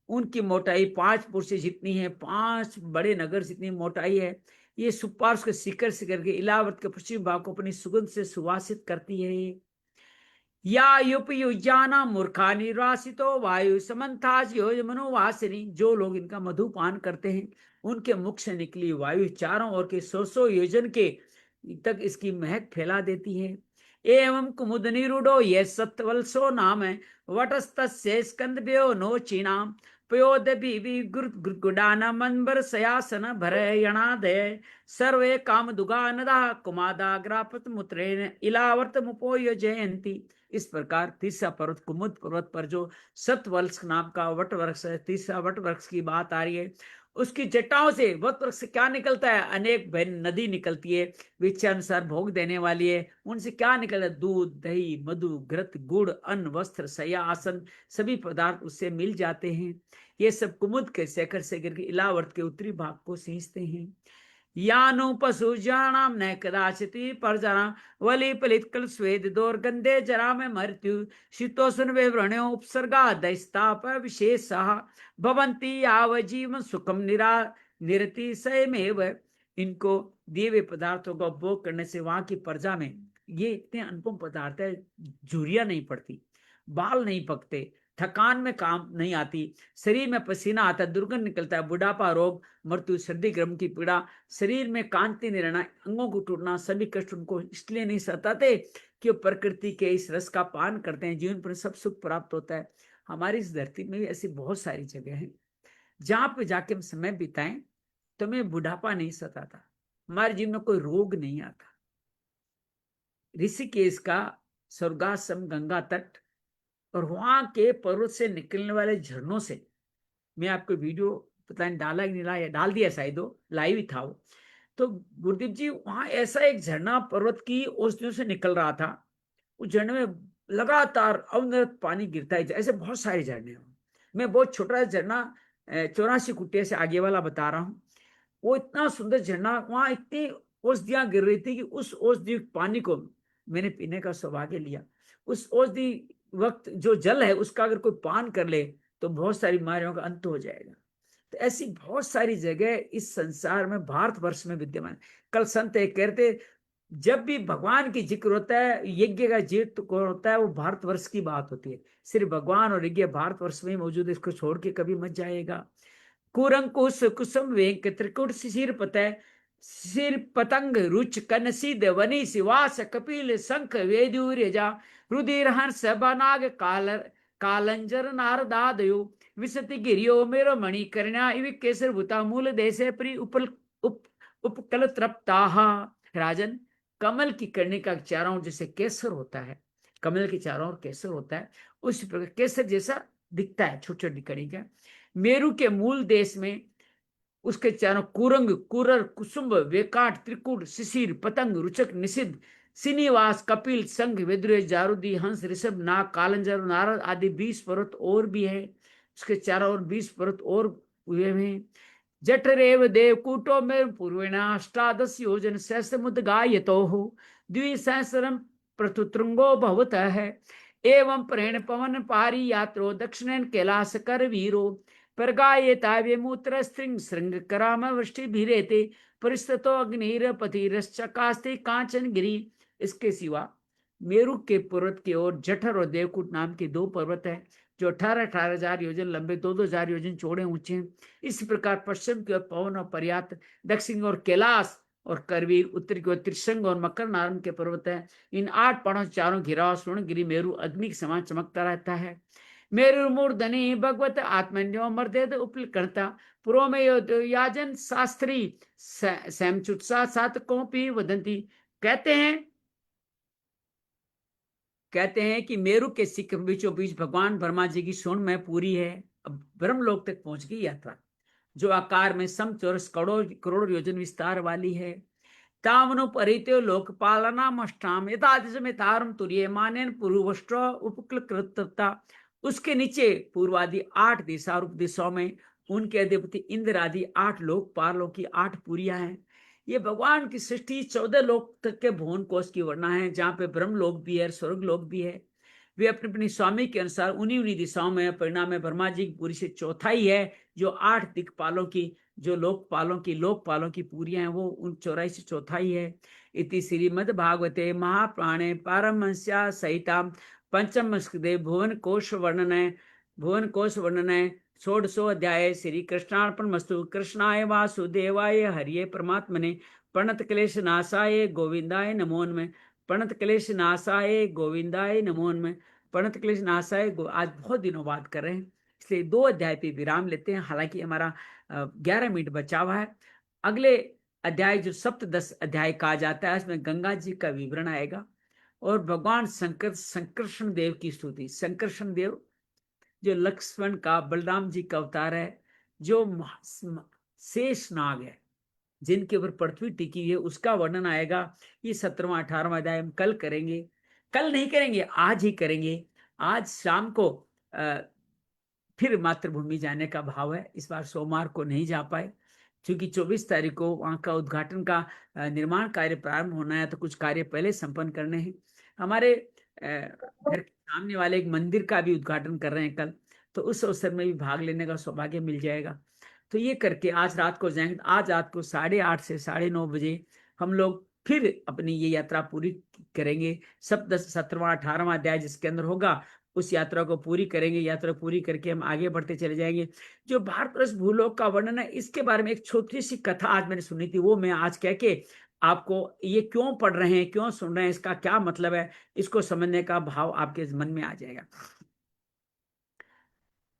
उनकी मोटाई 5 पुरुष जितनी है, 5 बड़े नगर जितनी मोटाई है। ये सुपार्श के शिखर से करके इलाहाबाद के पश्चिम भाग को अपनी सुगंध से सुवासित करती है। या युपयुजाना मूर्खा निर्वासितो वायु समन्थाज मनोवासिनी। जो लोग इनका मधुपान करते हैं उनके मुख से निकली वायु चारों ओर के 100 योजन के तक इसकी महक फैला देती है। एवं कुमुद निरूढ़ो ये सत्वल्सो नाम है वटस्तस्य स्कंदभ्यो नो चीनाम पयोद गुडाना मनबर सयासन भरयणादय सर्वे काम दुगा नदा कुमादाग्रापत मुत्रेण इलावर्त मुपोय जयंती। इस प्रकार तीसरा पर्वत कुमुद पर्वत पर जो सतवल्स नाम का वट वृक्ष है, तीसरा वट वृक्ष की बात आ रही है। उसकी जटाओं से वट वृक्ष से क्या निकलता है? अनेक नदी निकलती है, विच्छानुसार भोग देने वाली है। उनसे क्या निकलता है? दूध, दही, मधु, घृत, गुड़, अन्न, वस्त्र, शय्या, आसन, सभी पदार्थ उससे मिल जाते हैं। ये सब कुमुद के शेखर से गिर के इलावर्त के उत्तरी भाग को सींचते हैं। यानु पशु जानाम न कदाचिति परजना वली पलित कल स्वेद दोर्गंधे जरा में मृत्यु शीतोष्ण विवरणो उपसर्गा दैस्ताप विशेष भवंती आव सुखम निरति सयमेव। इनको दिए हुए पदार्थों का उपभोग करने से वहां की प्रजा में ये इतने अनुपम पदार्थ है, झुर्रियां नहीं पड़ती, बाल नहीं पकते, थकान में काम नहीं आती, शरीर में पसीना आता, दुर्गंध निकलता है, बुढ़ापा, रोग, मृत्यु, सर्दी, गर्म की पीड़ा, शरीर में कांति नहीं रहना, अंगों को टूटना, सभी कष्ट उनको इसलिए नहीं सताते कि वो प्रकृति के इस रस का पान करते हैं, जीवन पर सब सुख प्राप्त होता है। हमारी इस धरती में भी ऐसी बहुत सारी जगह हैं जहां पे जाके हम समय बिताएं तो हमें बुढ़ापा नहीं सताता, हमारे जीवन में कोई रोग नहीं आता। ऋषिकेश का स्वर्गाश्रम गंगा तट और वहां के पर्वत से निकलने वाले झरनों से, मैं आपको वीडियो पता नहीं डाला कि नहीं डाला, डाल दिया शायद, वो लाइव ही था वो। तो गुरुदेव जी वहां ऐसा एक झरना पर्वत की औषधियों से निकल रहा था, उस झरने में लगातार अविरत पानी गिरता है। ऐसे बहुत सारे झरने हैं। मैं बहुत छोटा झरना 84 कुटिया से आगे वाला बता रहा हूँ। वो इतना सुंदर झरना, वहां इतनी औषधियां गिर रही थी कि उस औषधि पानी को मैंने पीने का सौभाग्य लिया। उस औषधि वक्त जो जल है उसका अगर कोई पान कर ले तो बहुत सारी बीमारियों का अंत हो जाएगा। तो ऐसी बहुत सारी जगह इस संसार में, भारतवर्ष में विद्यमान। कल संत एक कहते, जब भी भगवान की जिक्र होता है, यज्ञ का जिक्र होता है, वो भारतवर्ष की बात होती है। सिर्फ भगवान और यज्ञ भारतवर्ष में ही मौजूद है, इसको छोड़ के कभी मत जाएगा। कुरंकुश कुसुम वेंक त्रिकुट शिशिर पतय, सिर पतंग रुच कन सिद्ध वनी शिवास कपिल शंख वेदूर्यजा, रुधिर हंस बनाग कालंजर नारदादयो, विशति गिरियो मेरो मणि कर्ण्या इव केसर भूता मूल देशे प्रि उपकल तृप्ताः। राजन, कमल की कर्णिका के चारों ओर जैसे केसर होता है, कमल के चारों ओर केसर होता है, उसी प्रकार केसर जैसा दिखता है छोटी छोटी कणिका। मेरु के मूल देश में उसके चारों कुरंग कुरर कुसुम्ब वेकाट त्रिकुट शिशिर पतंग रुचक निषिद्ध श्रीनिवास कपिल संघ विद्रोह जारुदी हंस ऋषभ नाग कालंजर नारद आदि 20 पर्वत और भी है। उसके चारों ओर 20 पर्वत और हुए हैं। जठरेव देवकूटो में पूर्वेणाष्टादश योजन सहस्रमुद गायतो हो द्विसहस्रम प्रतुतृंगो भवत है। एवं प्रेण पवन पारी यात्रो दक्षिणेन कैलाश कर वीरो प्रगायेताव्य मूत्र स्त्रिंग श्रृंग कराम वृष्टि भीरेते परिस्ततो अग्निर पतिरश्चकास्ते कांचन गिरी। इसके सिवा मेरु के पर्वत की ओर जठर और देवकूट नाम के 2 पर्वत है, जो 18,000 योजन लंबे, 2,000 योजन चौड़े ऊंचे हैं। इस प्रकार पश्चिम की ओर पवन और पर्यात, दक्षिण और कैलाश और करवीर, उत्तर की ओर त्रिशंग और मकर नारायण के पर्वत है। इन 8 पहाड़ों चारों घिराव स्वर्णगिरी मेरु अग्नि के समान चमकता रहता है। मेरु मूर्धनि भगवत आत्मन्यो मर्देद उपलकर्ता पूर्व में याजन शास्त्री सैमचुत्सा सात कोपी वदंती। कहते हैं कि मेरु के शिखर बीचों बीच भगवान ब्रह्मा जी की स्वर्णमय पूरी है। अब ब्रह्मलोक तक पहुंच गई यात्रा, जो आकार में समचौरस करोड़ करोड़ योजन विस्तार वाली है। तामनु परित्यो लोकपालनामष्टाम यथादिशमितारम तुर्यमानेन पूर्वष्ट्र उपकृतता। उसके नीचे पूर्वादि 8 दिशा और उपदिशाओं में उनके अधिपति इंद्र आदि 8 लोकपालों की 8 पुरियां हैं। ये भगवान की सृष्टि 14 लोक तक के भुवन कोश की वर्णना है, जहाँ पे ब्रह्म लोक भी है, स्वर्ग लोक भी है। वे अपने अपने स्वामी के अनुसार उन्हीं उन्हीं दिशाओं में। परिणाम में ब्रह्मा जी की पूरी से चौथाई है, जो 8 दिक्पालों की, जो लोकपालों की पूरियां हैं, वो उन 84 से चौथाई है। इति श्रीमद् भागवते महाप्राणे पारमहंस्या सहिता पंचम स्कंदे भुवन कोश वर्णन षोडशो अध्याय। श्री कृष्णार्पणमस्तु। कृष्णाय वासुदेवाय हरिये परमात्मने प्रणत क्लेश नाशाय गोविंदाय नमो नमः। प्रणत क्लेश नाशाय गोविंदाय नमो नमः। प्रणत क्लेश नाशाय आज बहुत दिनों बाद कर रहे हैं, इसलिए 2 अध्याय पे विराम लेते हैं। हालांकि हमारा 11 मिनट बचा हुआ है। अगले अध्याय जो सप्तदश अध्याय कहा जाता है, इसमें गंगा जी का विवरण आएगा और भगवान संकर्षण देव की स्तुति। संकर्षण देव जो लक्ष्मण का, बलराम जी का अवतार है, जो शेष नाग है, जिनके ऊपर पृथ्वी टिकी है, उसका वर्णन आएगा। ये 17वां 18वां अध्याय हम कल करेंगे। कल नहीं करेंगे, आज ही करेंगे। आज शाम को फिर मातृभूमि जाने का भाव है। इस बार सोमवार को नहीं जा पाए, क्योंकि 24 तारीख को वहाँ का उद्घाटन का निर्माण कार्य प्रारंभ होना है, तो कुछ कार्य पहले संपन्न करने हैं। हमारे घर के सामने वाले एक मंदिर का भी उद्घाटन कर रहे हैं कल, तो उस अवसर में भी भाग लेने का सौभाग्य मिल जाएगा। तो ये करके आज रात को जाएंगे। आज रात को 8:30 से 9:30 बजे हम लोग फिर अपनी ये यात्रा पूरी करेंगे। 17वां 18वां अध्याय जिसके अंदर होगा, उस यात्रा को पूरी करेंगे। यात्रा पूरी करके हम आगे बढ़ते चले जाएंगे। जो भारतवर्ष भूलोक का वर्णन है, इसके बारे में एक छोटी सी कथा आज मैंने सुनी थी, वो मैं आज कह के आपको, ये क्यों पढ़ रहे हैं, क्यों सुन रहे हैं, इसका क्या मतलब है, इसको समझने का भाव आपके मन में आ जाएगा।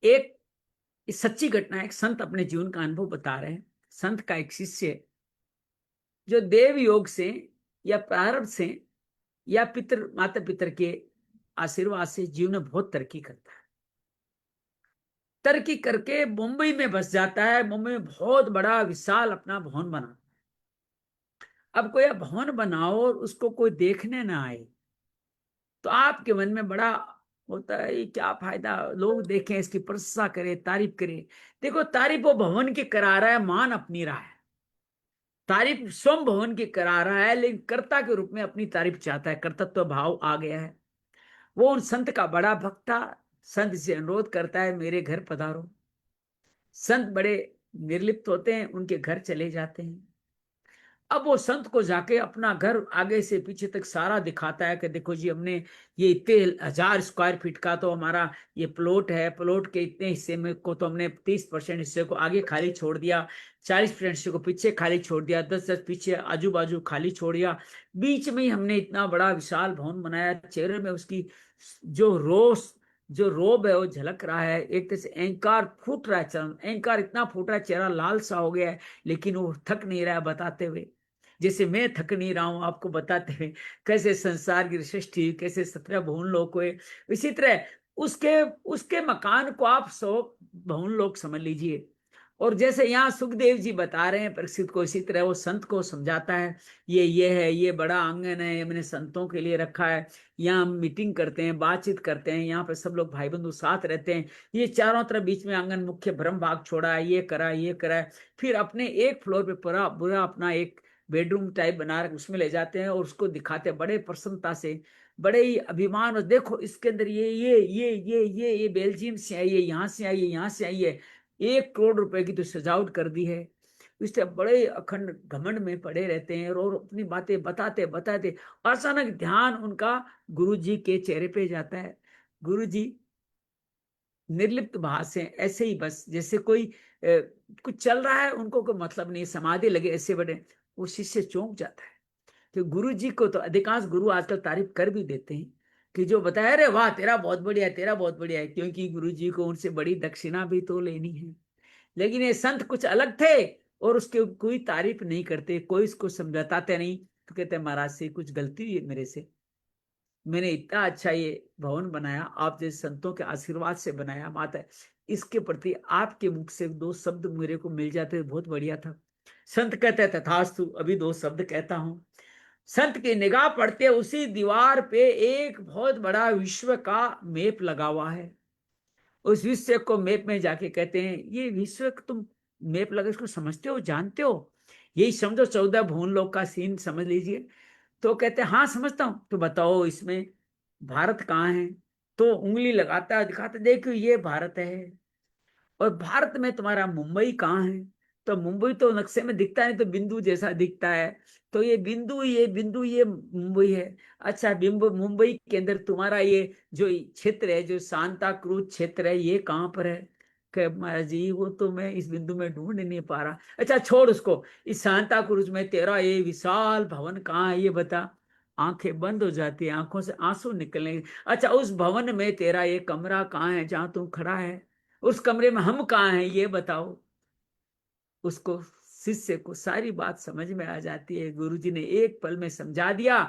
एक सच्ची घटना है, एक संत अपने जीवन का अनुभव बता रहे हैं। संत का एक शिष्य जो देव योग से या प्रारब्ध से या माता पितर के आशीर्वाद से जीवन में बहुत तरक्की करता है। तरक्की करके मुंबई में बस जाता है, मुंबई में बहुत बड़ा विशाल अपना भवन बना। अब कोई भवन बनाओ और उसको कोई देखने ना आए तो आपके मन में बड़ा होता है ये क्या फायदा, लोग देखें, इसकी प्रशंसा करें, तारीफ करें। देखो, तारीफ वो भवन की करा रहा है, मान अपनी रहा है। तारीफ स्वयं भवन की करा रहा है, लेकिन कर्ता के रूप में अपनी तारीफ चाहता है, कर्तृत्व भाव आ गया है। वो उन संत का बड़ा भक्त था, संत से अनुरोध करता है मेरे घर पधारो। संत बड़े निर्लिप्त होते हैं, उनके घर चले जाते हैं। अब वो संत को जाके अपना घर आगे से पीछे तक सारा दिखाता है कि देखो जी, हमने ये इतने 1000 स्क्वायर फीट का तो हमारा ये प्लॉट है, प्लॉट के इतने हिस्से में को तो हमने 30% हिस्से को आगे खाली छोड़ दिया, 40% हिस्से को पीछे खाली छोड़ दिया, 10 पीछे आजू बाजू खाली छोड़ दिया, बीच में ही हमने इतना बड़ा विशाल भवन बनाया। चेहरे में उसकी जो रोष, जो रोब है वो झलक रहा है। एक तरह से अहंकार फूट रहा है, अहंकार इतना फूट रहा है, चेहरा लाल सा हो गया है, लेकिन वो थक नहीं रहा है बताते हुए, जैसे मैं थक नहीं रहा हूं आपको बताते हुए कैसे संसार की सृष्टि, कैसे 17 भुवन लोक हुए। इसी तरह उसके उसके मकान को आप 100 भुवन लोक समझ लीजिए। और जैसे यहाँ सुखदेव जी बता रहे हैं परीक्षित को, इसी तरह वो संत को समझाता है, ये है, ये बड़ा आंगन है, ये मैंने संतों के लिए रखा है, यहाँ हम मीटिंग करते हैं, बातचीत करते हैं, यहाँ पे सब लोग भाई बंधु साथ रहते हैं। ये चारों तरफ बीच में आंगन मुख्य ब्रह्म भाग छोड़ा है, ये करा, ये करा है। फिर अपने एक फ्लोर पे पूरा बुरा अपना एक बेडरूम टाइप बना रख उसमें ले जाते हैं और उसको दिखाते हैं बड़े प्रसन्नता से, बड़े ही अभिमान। और देखो इसके अंदर ये बेल्जियम से आई है, यहाँ से आई है, यहाँ से आई है, 1 करोड़ रुपए की तो सजावट कर दी है। इससे बड़े अखंड घमंड में पड़े रहते हैं और अपनी बातें बताते बताते अचानक ध्यान उनका गुरु जी के चेहरे पे जाता है। गुरु जी निर्लिप्त भाव से ऐसे ही बस जैसे कोई कुछ चल रहा है, उनको कोई मतलब नहीं, समाधि लगे ऐसे बड़े, वो शिष्य चौंक जाता है। तो गुरु जी को तो अधिकांश गुरु आजकल तारीफ कर भी देते हैं कि जो बताया, अरे वाह तेरा बहुत बढ़िया है, तेरा बहुत बढ़िया है, क्योंकि गुरु जी को उनसे बड़ी दक्षिणा भी तो लेनी है। लेकिन ये संत कुछ अलग थे और उसके कोई तारीफ नहीं करते, कोई इसको समझाते नहीं, तो कहते महाराज से कुछ गलती हुई है मेरे से, मैंने इतना अच्छा ये भवन बनाया, आप जैसे संतों के आशीर्वाद से बनाया, माता इसके प्रति आपके मुख से 2 शब्द मेरे को मिल जाते बहुत बढ़िया था। संत कहते तथास्तु, अभी 2 शब्द कहता हूं। संत की निगाह पड़ते उसी दीवार पे एक बहुत बड़ा विश्व का मैप लगा हुआ है। उस विश्व को मैप में जाके कहते हैं, ये विश्व तुम मैप लगा, इसको समझते हो, जानते हो? यही समझो 14 भुवन लोक का सीन समझ लीजिए। तो कहते हैं हाँ समझता हूं, तो बताओ इसमें भारत कहाँ है? तो उंगली लगाता है, दिखाता, देखो ये भारत है। और भारत में तुम्हारा मुंबई कहाँ है? तो मुंबई तो नक्शे में दिखता नहीं, तो बिंदु जैसा दिखता है, तो ये बिंदु, ये बिंदु, ये मुंबई है। अच्छा, बिंबु मुंबई के अंदर तुम्हारा ये जो क्षेत्र है, जो सांता क्रूज क्षेत्र है, ये कहाँ पर है? महाराज जी वो तो मैं इस बिंदु में ढूंढ नहीं पा रहा। अच्छा छोड़ उसको, इस सांता क्रूज में तेरा ये विशाल भवन कहाँ है ये बता। आंखें बंद हो जाती है, आंखों से आंसू निकलने। अच्छा, उस भवन में तेरा ये कमरा कहाँ है जहां तुम खड़ा है? उस कमरे में हम कहाँ हैं ये बताओ। उसको, शिष्य को सारी बात समझ में आ जाती है। गुरुजी ने एक पल में समझा दिया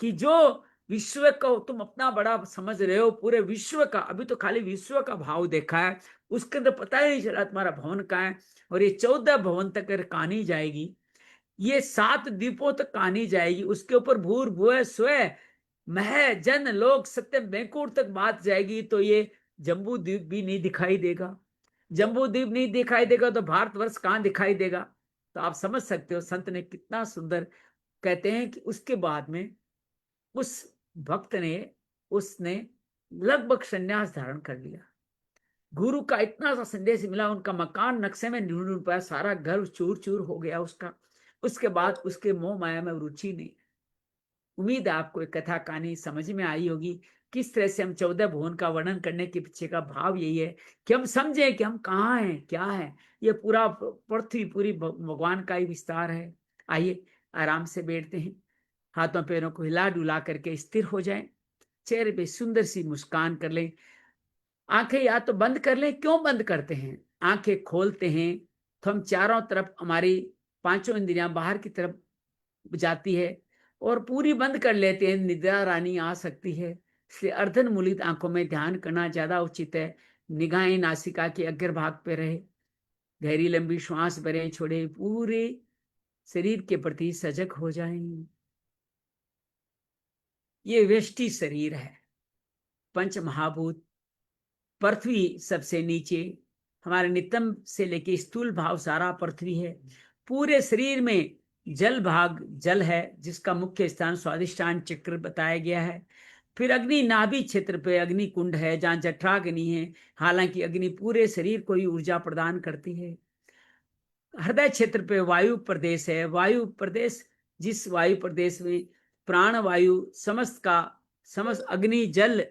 कि जो विश्व को तुम अपना बड़ा समझ रहे हो, पूरे विश्व का, अभी तो खाली विश्व का भाव देखा है, उसके अंदर पता ही नहीं चला तुम्हारा भवन कहाँ है। और ये 14 भवन तक कहानी जाएगी, ये 7 द्वीपों तक कहानी जाएगी, उसके ऊपर भूर भुव स्व मह जन लोक सत्य बैंकुट तक बात जाएगी, तो ये जम्बू द्वीप भी नहीं दिखाई देगा। जम्बू द्वीप नहीं दिखाई देगा तो भारतवर्ष कहाँ दिखाई देगा? तो आप समझ सकते हो संत ने कितना सुंदर। कहते हैं कि उसके बाद में उस भक्त ने, उसने लगभग संन्यास धारण कर लिया। गुरु का इतना सा संदेश मिला, उनका मकान नक्शे में ढूंढ पाया, सारा घर चूर चूर हो गया उसका। उसके बाद उसके मोह माया में रुचि नहीं। उम्मीद है आपको एक कथा कहानी समझ में आई होगी, किस तरह से हम 14 भुवन का वर्णन करने के पीछे का भाव यही है कि हम समझें कि हम कहाँ हैं, क्या है। ये पूरा पृथ्वी पूरी भगवान का ही विस्तार है। आइए आराम से बैठते हैं, हाथों पैरों को हिला डुला करके स्थिर हो जाएं, चेहरे पे सुंदर सी मुस्कान कर लें। आंखें या तो बंद कर लें, क्यों बंद करते हैं? आंखें खोलते हैं तो हम चारों तरफ, हमारी 5 इंद्रियां बाहर की तरफ जाती है और पूरी बंद कर लेते हैं, निद्रा रानी आ सकती है। इसलिए अर्धन मूलित आंखों में ध्यान करना ज्यादा उचित है। निगाहें नासिका के अग्रभाग पे रहे, गहरी लंबी श्वास भरें, छोड़े, पूरे शरीर के प्रति सजग हो जाएं। ये व्यष्टि शरीर है, पंच महाभूत, पृथ्वी सबसे नीचे, हमारे नितंब से लेके स्थूल भाव सारा पृथ्वी है। पूरे शरीर में जल भाग जल है, जिसका मुख्य स्थान स्वादिष्टान चक्र बताया गया है। फिर अग्नि नाभि क्षेत्र पे अग्नि कुंड है, जहां जठराग्नि है। हालांकि अग्नि पूरे शरीर को ही ऊर्जा प्रदान करती है। हृदय क्षेत्र पे वायु प्रदेश है। वायु प्रदेश, जिस वायु प्रदेश में प्राण वायु समस्त अग्नि जल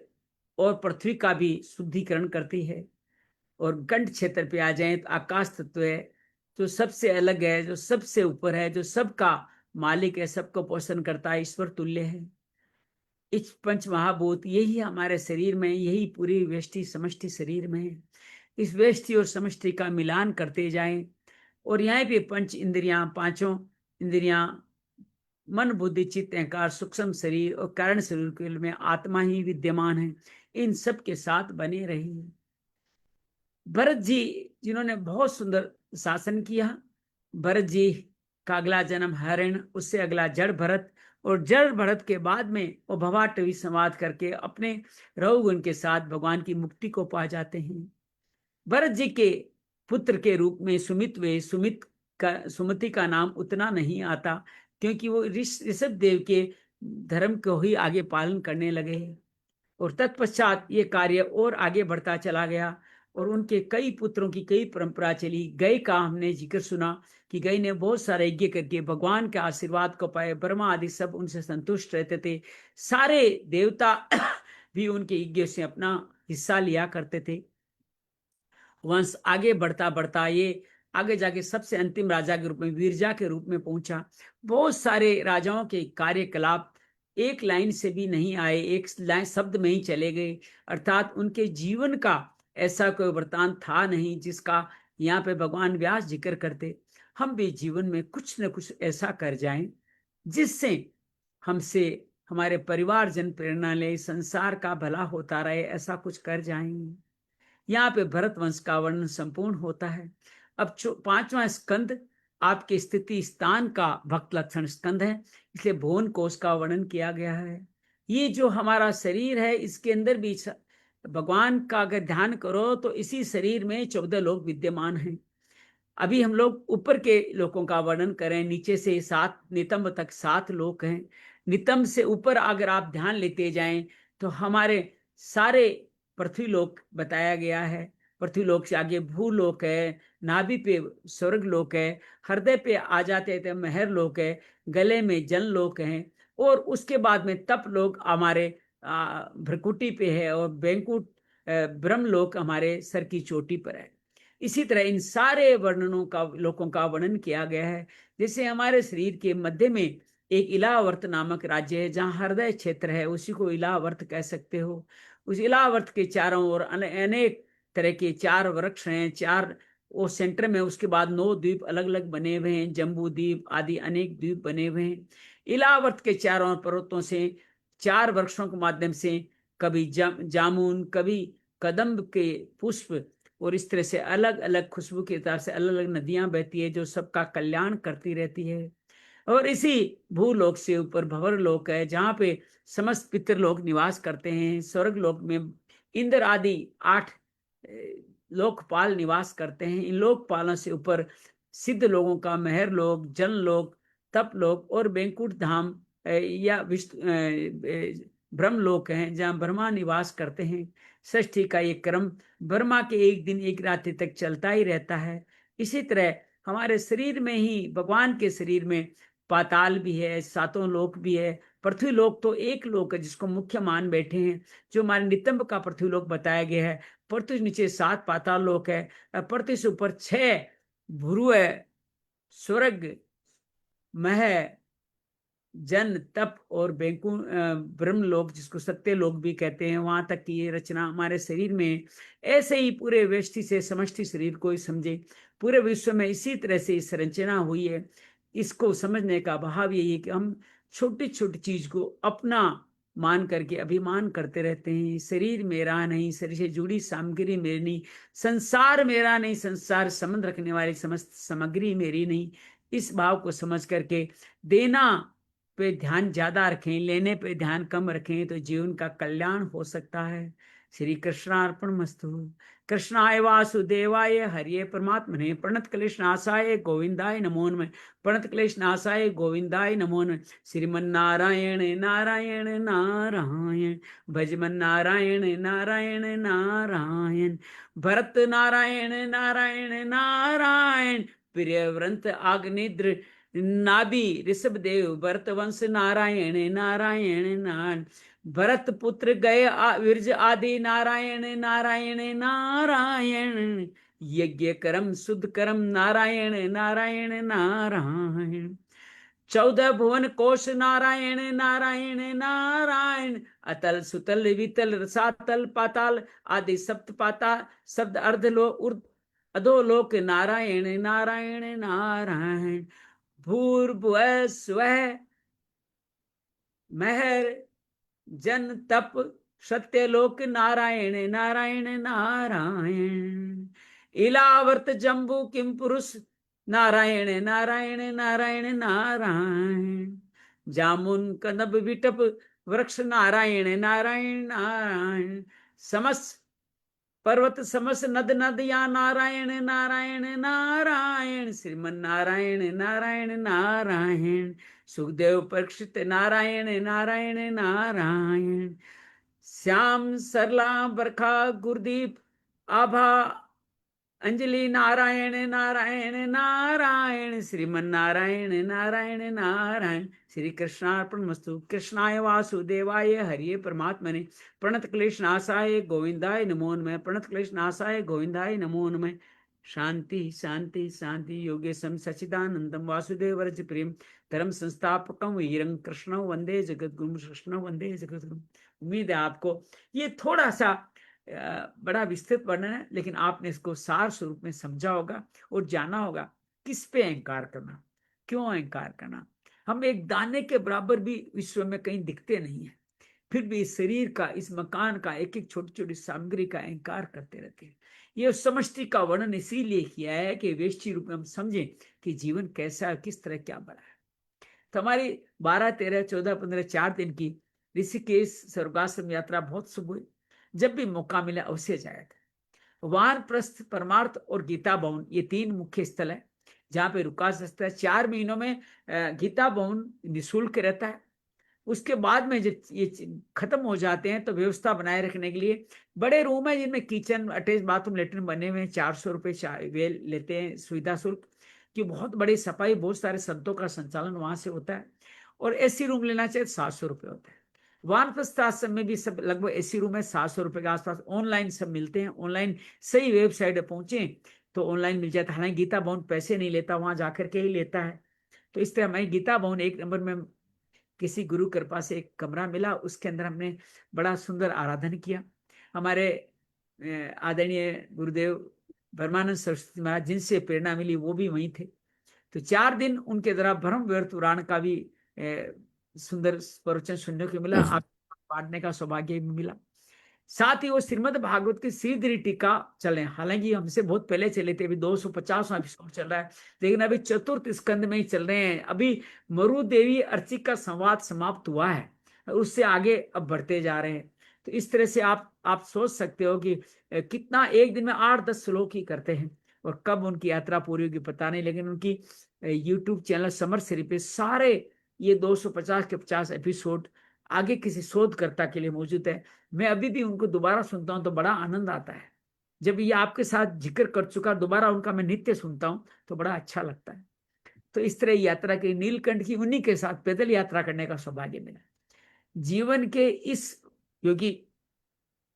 और पृथ्वी का भी शुद्धिकरण करती है। और कंठ क्षेत्र पे आ जाएं तो आकाश तत्व है, जो सबसे अलग है, जो सबसे ऊपर है, जो सबका मालिक है, सबको पोषण करता है, ईश्वर तुल्य है। इस पंच महाभूत यही हमारे शरीर में, यही पूरी व्यष्टि समष्टि शरीर में है। इस व्यष्टि और समष्टि का मिलान करते जाएं। और यहाँ पे पंच इंद्रियां, पांचों इंद्रियां, मन बुद्धि चित्त अहंकार, सूक्ष्म शरीर और कारण शरीर के में आत्मा ही विद्यमान है, इन सब के साथ बने रही। भरत जी, जिन्होंने बहुत सुंदर शासन किया, भरत जी का अगला जन्म हरिण, उससे अगला जड़ भरत, और जड़ भरत के बाद में वो भवाटवी संवाद करके अपने रघुगुण के साथ भगवान की मुक्ति को पा जाते हैं। भरत जी के पुत्र के रूप में सुमित वे, सुमति का नाम उतना नहीं आता, क्योंकि वो ऋषभ देव के धर्म को ही आगे पालन करने लगे। और तत्पश्चात ये कार्य और आगे बढ़ता चला गया और उनके कई पुत्रों की कई परंपरा चली। गय का हमने जिक्र सुना कि गय ने बहुत सारे यज्ञ करके भगवान के आशीर्वाद को पाए। ब्रह्मा आदि सब उनसे संतुष्ट रहते थे। सारे देवता भी उनके यज्ञ से अपना हिस्सा लिया करते थे। वंश आगे बढ़ता बढ़ता ये आगे जाके सबसे अंतिम राजा के रूप में, वीरजा के रूप में पहुंचा। बहुत सारे राजाओं के कार्यकलाप एक लाइन से भी नहीं आए, एक लाइन शब्द में ही चले गए। अर्थात उनके जीवन का ऐसा कोई वृतांत था नहीं जिसका यहाँ पे भगवान व्यास जिक्र करते। हम भी जीवन में कुछ न कुछ ऐसा कर जाएं जिससे हमसे हमारे परिवार जन प्रेरणा ले, संसार का भला होता रहे, ऐसा कुछ कर जाएं। यहाँ पे भरत वंश का वर्णन संपूर्ण होता है। अब पांचवा स्कंद आपके स्थिति स्थान का भक्त लक्षण स्कंद है, इसलिए भुवन कोश का वर्णन किया गया है। ये जो हमारा शरीर है, इसके अंदर भी भगवान का अगर ध्यान करो तो इसी शरीर में 14 लोग विद्यमान हैं। अभी हम लोग ऊपर के लोगों का वर्णन करें, नीचे से 7 नितंब तक 7 लोक हैं। नितंब से ऊपर अगर आप ध्यान लेते जाएं तो हमारे सारे पृथ्वी लोक बताया गया है। पृथ्वी लोक से आगे भूलोक है, नाभि पे स्वर्ग लोक है, हृदय पे आ जाते थे महर लोक है, गले में जन लोक है, और उसके बाद में तप लोक हमारे भ्रकुटी पे है, और बैंकुट ब्रह्म लोक हमारे सर की चोटी पर है। इसी तरह इन सारे वर्णनों का, लोकों का वर्णन किया गया है। जैसे हमारे शरीर के मध्य में एक इलावर्त नामक राज्य है, जहाँ हृदय क्षेत्र है, उसी को इलावर्त कह सकते हो। उस इलावर्त के चारों ओर अनेक तरह के 4 वृक्ष हैं, 4 वो सेंटर में, उसके बाद 9 द्वीप अलग अलग बने हुए हैं, जम्बू द्वीप आदि अनेक द्वीप बने हुए हैं। इलावर्त के चारों पर्वतों से 4 वृक्षों के माध्यम से कभी जामुन, कभी कदम्ब के पुष्प, और इस तरह से अलग अलग खुशबू की तरफ से अलग अलग नदियां बहती है, जो सबका कल्याण करती रहती है। और इसी भूलोक से ऊपर भंवर लोक है, जहाँ पे समस्त पितृलोक निवास करते हैं। स्वर्ग लोक में इंद्र आदि 8 लोकपाल निवास करते हैं। इन लोकपालों से ऊपर सिद्ध लोगों का महर लोक, जन लोक, तप लोक और बैंकुट धाम या ब्रह्म लोक हैं, जहाँ ब्रह्मा निवास करते हैं। षष्ठी का ये क्रम ब्रह्मा के एक दिन एक रात्रि तक चलता ही रहता है। इसी तरह हमारे शरीर में ही, भगवान के शरीर में पाताल भी है, 7 लोक भी है। पृथ्वी लोक तो एक लोक है जिसको मुख्य मान बैठे हैं, जो हमारे नितंब का पृथ्वी लोक बताया गया है। पृथ्वी नीचे 7 पाताल लोक है, पृथ्वी से ऊपर 6 भ्रू है, स्वर्ग, मह, जन, तप और ब्रह्म लोक, जिसको सत्य लोक भी कहते हैं, वहां तक की ये रचना हमारे शरीर में। ऐसे ही पूरे व्यष्टि से समष्टि शरीर को ही समझे। पूरे विश्व में इसी तरह से संरचना हुई है। इसको समझने का भाव यही है कि हम छोटी छोटी चीज को अपना मान करके अभिमान करते रहते हैं। शरीर मेरा नहीं, शरीर से जुड़ी सामग्री मेरी नहीं, संसार मेरा नहीं, संसार संबंध रखने वाली समस्त सामग्री मेरी नहीं। इस भाव को समझ करके देना पे ध्यान ज्यादा रखें, लेने पे ध्यान कम रखें, तो जीवन का कल्याण हो सकता है। श्री कृष्णार्पणमस्तु। कृष्णाय वासुदेवाय हरिये परमात्मने प्रणत क्लेशनाशाय गोविंदाय नमो नमः। प्रणत क्लेशनाशाय गोविंदाय नमो नमः। श्रीमन्नारायण नारायण नारायण, भजमन नारायण नारायण नारायण, भरत नारायण नारायण नारायण, प्रियव्रत आग्निद्र नाभि ऋषभ देव भरत वंश नारायण नारायण नारायण, भरत पुत्र गए विरज आदि नारायण नारायण नारायण, यज्ञ कर्म शुद्ध कर्म नारायण नारायण नारायण, 14 भुवन कोश नारायण नारायण नारायण, अतल सुतल वितल रसातल पाताल आदि सप्त पाता शब्द अर्धलो उर्ध अधोलोक नारायण नारायण नारायण, भूर्भुवः स्वः महर जन तप सत्यलोक नारायण नारायण नारायण, इलावर्त जम्बू किम पुरुष नारायण नारायण नारायण नारायण, जामुन कनब विटप वृक्ष नारायण नारायण नारायण, समस्त पर्वत समस नद नदिया नारायण नारायण नारायण, श्रीमन नारायण नारायण नारायण, सुखदेव परीक्षित नारायण नारायण नारायण, श्याम सरला बरखा गुरदीप आभा अंजलि नारायण नारायण नारायण, श्रीमन नारायण नारायण नारायण। श्री कृष्णार्पणमस्तु। कृष्णाय वासुदेवाय हरिये परमात्मने प्रणत क्लेशनाशाय गोविंदाय नमो नमः। प्रणत क्लेशनाशाय गोविंदाय नमो नमः। शांति शांति शांति। योगेशम सच्चिदानंदम वासुदेव रज प्रेम धर्म संस्थापकम वीरं कृष्ण वंदे जगद्गुरु, कृष्ण वंदे जगद्गुरु। उम्मीद है आपको ये थोड़ा सा बड़ा विस्तृत वर्णन है, लेकिन आपने इसको सार स्वरूप में समझा होगा और जाना होगा किस पे अहंकार करना, क्यों अहंकार करना। हम एक दाने के बराबर भी विश्व में कहीं दिखते नहीं है, फिर भी इस शरीर का, इस मकान का, एक एक छोटी छोटी सामग्री का अहंकार करते रहते हैं। ये समष्टि का वर्णन इसीलिए किया है कि वेष्टि रूप में हम समझें कि जीवन कैसा है, किस तरह क्या बड़ा है। तो हमारी 12, 13, 14, 15, 4 दिन की ऋषिकेश स्वर्गाश्रम यात्रा बहुत शुभ हुई। जब भी मौका मिला अवश्य जाया था। वानप्रस्थ, परमार्थ और गीता भवन, ये 3 मुख्य स्थल है जहाँ पे रुका जा सकता है। 4 महीनों में गीता भवन निःशुल्क रहता है। उसके बाद में जब ये खत्म हो जाते हैं तो व्यवस्था बनाए रखने के लिए बड़े रूम है जिनमें किचन, अटैच बाथरूम, लेटरिन बने हुए हैं। 400 रुपये वे लेते हैं सुविधा शुल्क, कि बहुत बड़ी सफाई, बहुत सारे संतों का संचालन वहां से होता है। और एसी रूम लेना चाहिए 700 रुपये होता है। वानप्रस्थ आश्रम में भी सब लगभग एसी रूम है, 700 रुपये के आसपास। ऑनलाइन सब मिलते हैं, ऑनलाइन सही वेबसाइट पे पहुंचे तो ऑनलाइन मिल जाता है। हालांकि गीता भवन पैसे नहीं लेता, वहां जाकर के ही लेता है। तो इस तरह हमारी गीता भवन 1 नंबर में किसी गुरु कृपा से एक कमरा मिला, उसके अंदर हमने बड़ा सुंदर आराधन किया। हमारे आदरणीय गुरुदेव ब्रह्मानंद सरस्वती महाराज, जिनसे प्रेरणा मिली, वो भी वहीं थे। तो 4 दिन उनके द्वारा ब्रह्म व्यर्थ पुराण का भी सुंदर प्रवचन सुनने को मिला, आप बांटने का सौभाग्य भी मिला। साथ ही वो श्रीमद् भागवत की श्रीधरी टीका चले। हालांकि हमसे बहुत पहले चले थे, अभी 250वां एपिसोड चल रहा है, लेकिन अभी 4th स्कंद में ही चल रहे हैं। अभी मरु देवी अर्चिक का संवाद समाप्त हुआ है, उससे आगे अब बढ़ते जा रहे हैं। तो इस तरह से आप सोच सकते हो कि कितना एक दिन में 8-10 श्लोक ही करते हैं, और कब उनकी यात्रा पूरी होगी पता नहीं। लेकिन उनकी यूट्यूब चैनल समर श्री पे सारे ये 250 के 50 एपिसोड आगे किसी शोधकर्ता के लिए मौजूद है। मैं अभी भी उनको दोबारा सुनता हूं तो बड़ा आनंद आता है। जब ये आपके साथ जिक्र कर चुका, दोबारा उनका मैं नित्य सुनता हूं तो बड़ा अच्छा लगता है। तो इस तरह यात्रा की, नीलकंठ की उन्हीं के साथ पैदल यात्रा करने का सौभाग्य मिला। जीवन के इस, क्योंकि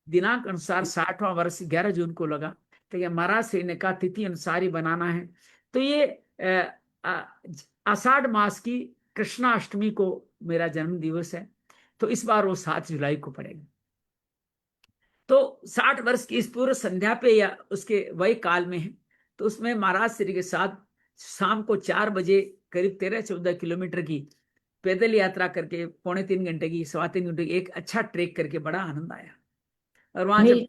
दिनांक अनुसार 60वां वर्ष 11 जून को लगा, तो महाराज श्री ने कहा तिथि अनुसार ही बनाना है। तो ये आषाढ़ मास की कृष्णाष्टमी को मेरा जन्म दिवस है, तो इस बार वो 7 जुलाई को पड़ेगा। तो 60 वर्ष की इस पूर्व संध्या पे या उसके वही काल में है, तो उसमें महाराज श्री के साथ शाम को 4 बजे करीब 13-14 किलोमीटर की पैदल यात्रा करके, 2.25 घंटे की, 3.25 घंटे की, एक अच्छा ट्रेक करके बड़ा आनंद आया। और वहां जब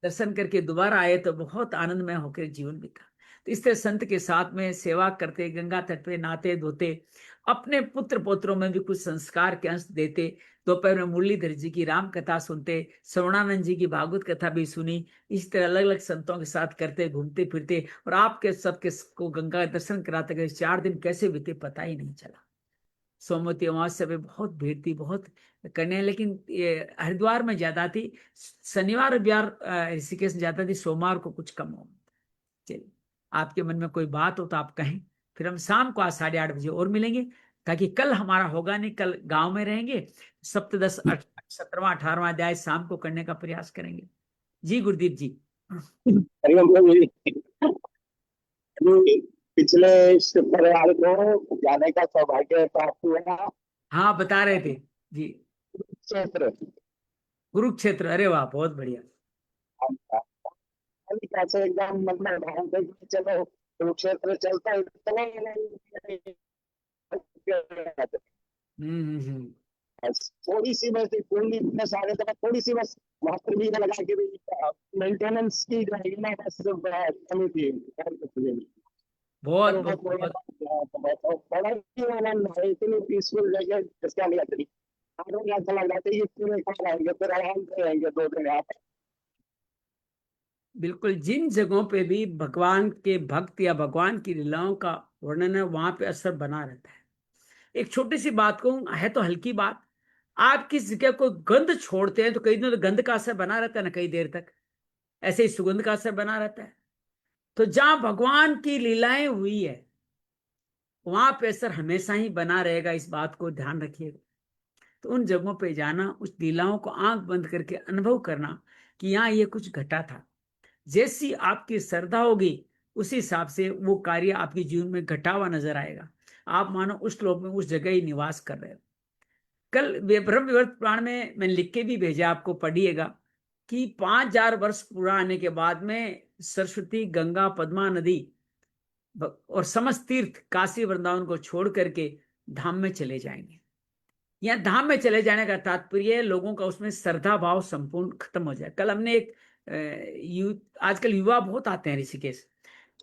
दर्शन करके दोबारा आए तो बहुत आनंदमय होकर जीवन बीता। तो इस तरह संत के साथ में सेवा करते, गंगा तट पे नहाते धोते, अपने पुत्र पौत्रों में भी कुछ संस्कार के अंश देते। दोपहर में मुरलीधर जी की राम कथा सुनते, श्रवणानंद जी की भागवत कथा भी सुनी। इस तरह अलग अलग संतों के साथ करते, घूमते फिरते, और आपके सबके को गंगा दर्शन कराते गए 4 दिन कैसे बीते पता ही नहीं चला। सोमवती अमावस्या पे बहुत भीड़ थी, बहुत करने, लेकिन हरिद्वार में ज्यादा थी। शनिवार रविवार ऋषिकेश में ज्यादा थी, सोमवार को कुछ कम हो। चलिए, आपके मन में कोई बात हो तो आप कहें, फिर हम शाम को आज 8:30 बजे और मिलेंगे, ताकि कल हमारा होगा नहीं, कल गांव में रहेंगे। सप्तदश 17वां 18वां अध्याय शाम को करने का प्रयास करेंगे। जी गुरुदीप जी। पिछले शुक्रवार को जाने का सौभाग्य प्राप्त हुआ। हाँ, बता रहे थे जी। क्षेत्र कुरुक्षेत्र, अरे वाह, बहुत बढ़िया। कैसे एकदम मतलब भाव थे कि चलो कुरुक्षेत्र चलता है, थोड़ी सी बस कुंडली में सारे तो थोड़ी सी बस मात्र भी लगा के मेंटेनेंस की जो है ना, बस कमी थी। बहुत बहुत बड़ा ही आनंद है, इतनी पीसफुल जगह जिसका लिया थी। ऐसा लग रहा था ये पूरे कहाँ रहेंगे, फिर आराम से रहेंगे 2 दिन यहाँ पर। बिल्कुल, जिन जगहों पे भी भगवान के भक्त या भगवान की लीलाओं का वर्णन है, वहां पे असर बना रहता है। एक छोटी सी बात कहूं, है तो हल्की बात, आप किस जगह को गंध छोड़ते हैं तो कई दिनों तो गंध का असर बना रहता है ना, कई देर तक। ऐसे ही सुगंध का असर बना रहता है। तो जहां भगवान की लीलाएं हुई है, वहां पे असर हमेशा ही बना रहेगा, इस बात को ध्यान रखिएगा। तो उन जगहों पे जाना, उस लीलाओं को आंख बंद करके अनुभव करना कि यहाँ ये कुछ घटा था। जैसी आपकी श्रद्धा होगी, उसी हिसाब से वो कार्य आपके जीवन में घटा हुआ नजर आएगा। आप मानो उस श्लोक में उस जगह ही निवास कर रहे हो। कल ब्रह्म विवर्त पुराण में मैंने लिख के भी भेजा, आपको पढ़िएगा कि 5000 वर्ष पूरा आने के बाद में सरस्वती, गंगा, पद्मा नदी और समस्त तीर्थ काशी वृंदावन को छोड़ करके धाम में चले जाएंगे। यहाँ धाम में चले जाने का तात्पर्य लोगों का उसमें श्रद्धा भाव संपूर्ण खत्म हो जाए। कल हमने एक आजकल युवा बहुत आते हैं ऋषिकेश,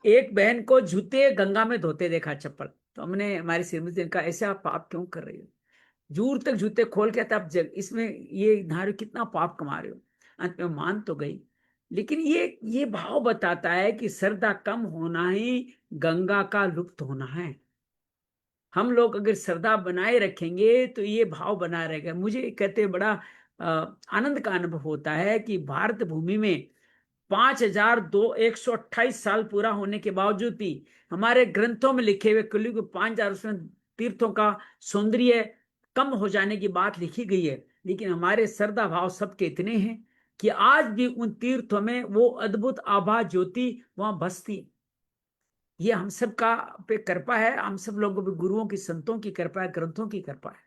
एक बहन को जूते गंगा में धोते देखा, चप्पल। तो हमने हमारी श्रीमती ने कहा, ऐसे आप पाप क्यों कर रही हो? दूर तक जूते खोल के आप इसमें ये नारे कितना पाप कमा रहे हो। अंत में मान तो गई, लेकिन ये भाव बताता है कि श्रद्धा कम होना ही गंगा का लुप्त होना है। हम लोग अगर श्रद्धा बनाए रखेंगे तो ये भाव बना रहेगा। मुझे कहते बड़ा आनंद का अनुभव होता है कि भारत भूमि में 5128 साल पूरा होने के बावजूद भी हमारे ग्रंथों में लिखे हुए कलयुग 5000 उसमें तीर्थों का सौंदर्य कम हो जाने की बात लिखी गई है, लेकिन हमारे श्रद्धा भाव सबके इतने हैं कि आज भी उन तीर्थों में वो अद्भुत आभा ज्योति वहां बसती है। ये हम सब का पे कृपा है, हम सब लोगों पे गुरुओं की, संतों की कृपा है, ग्रंथों की कृपा है।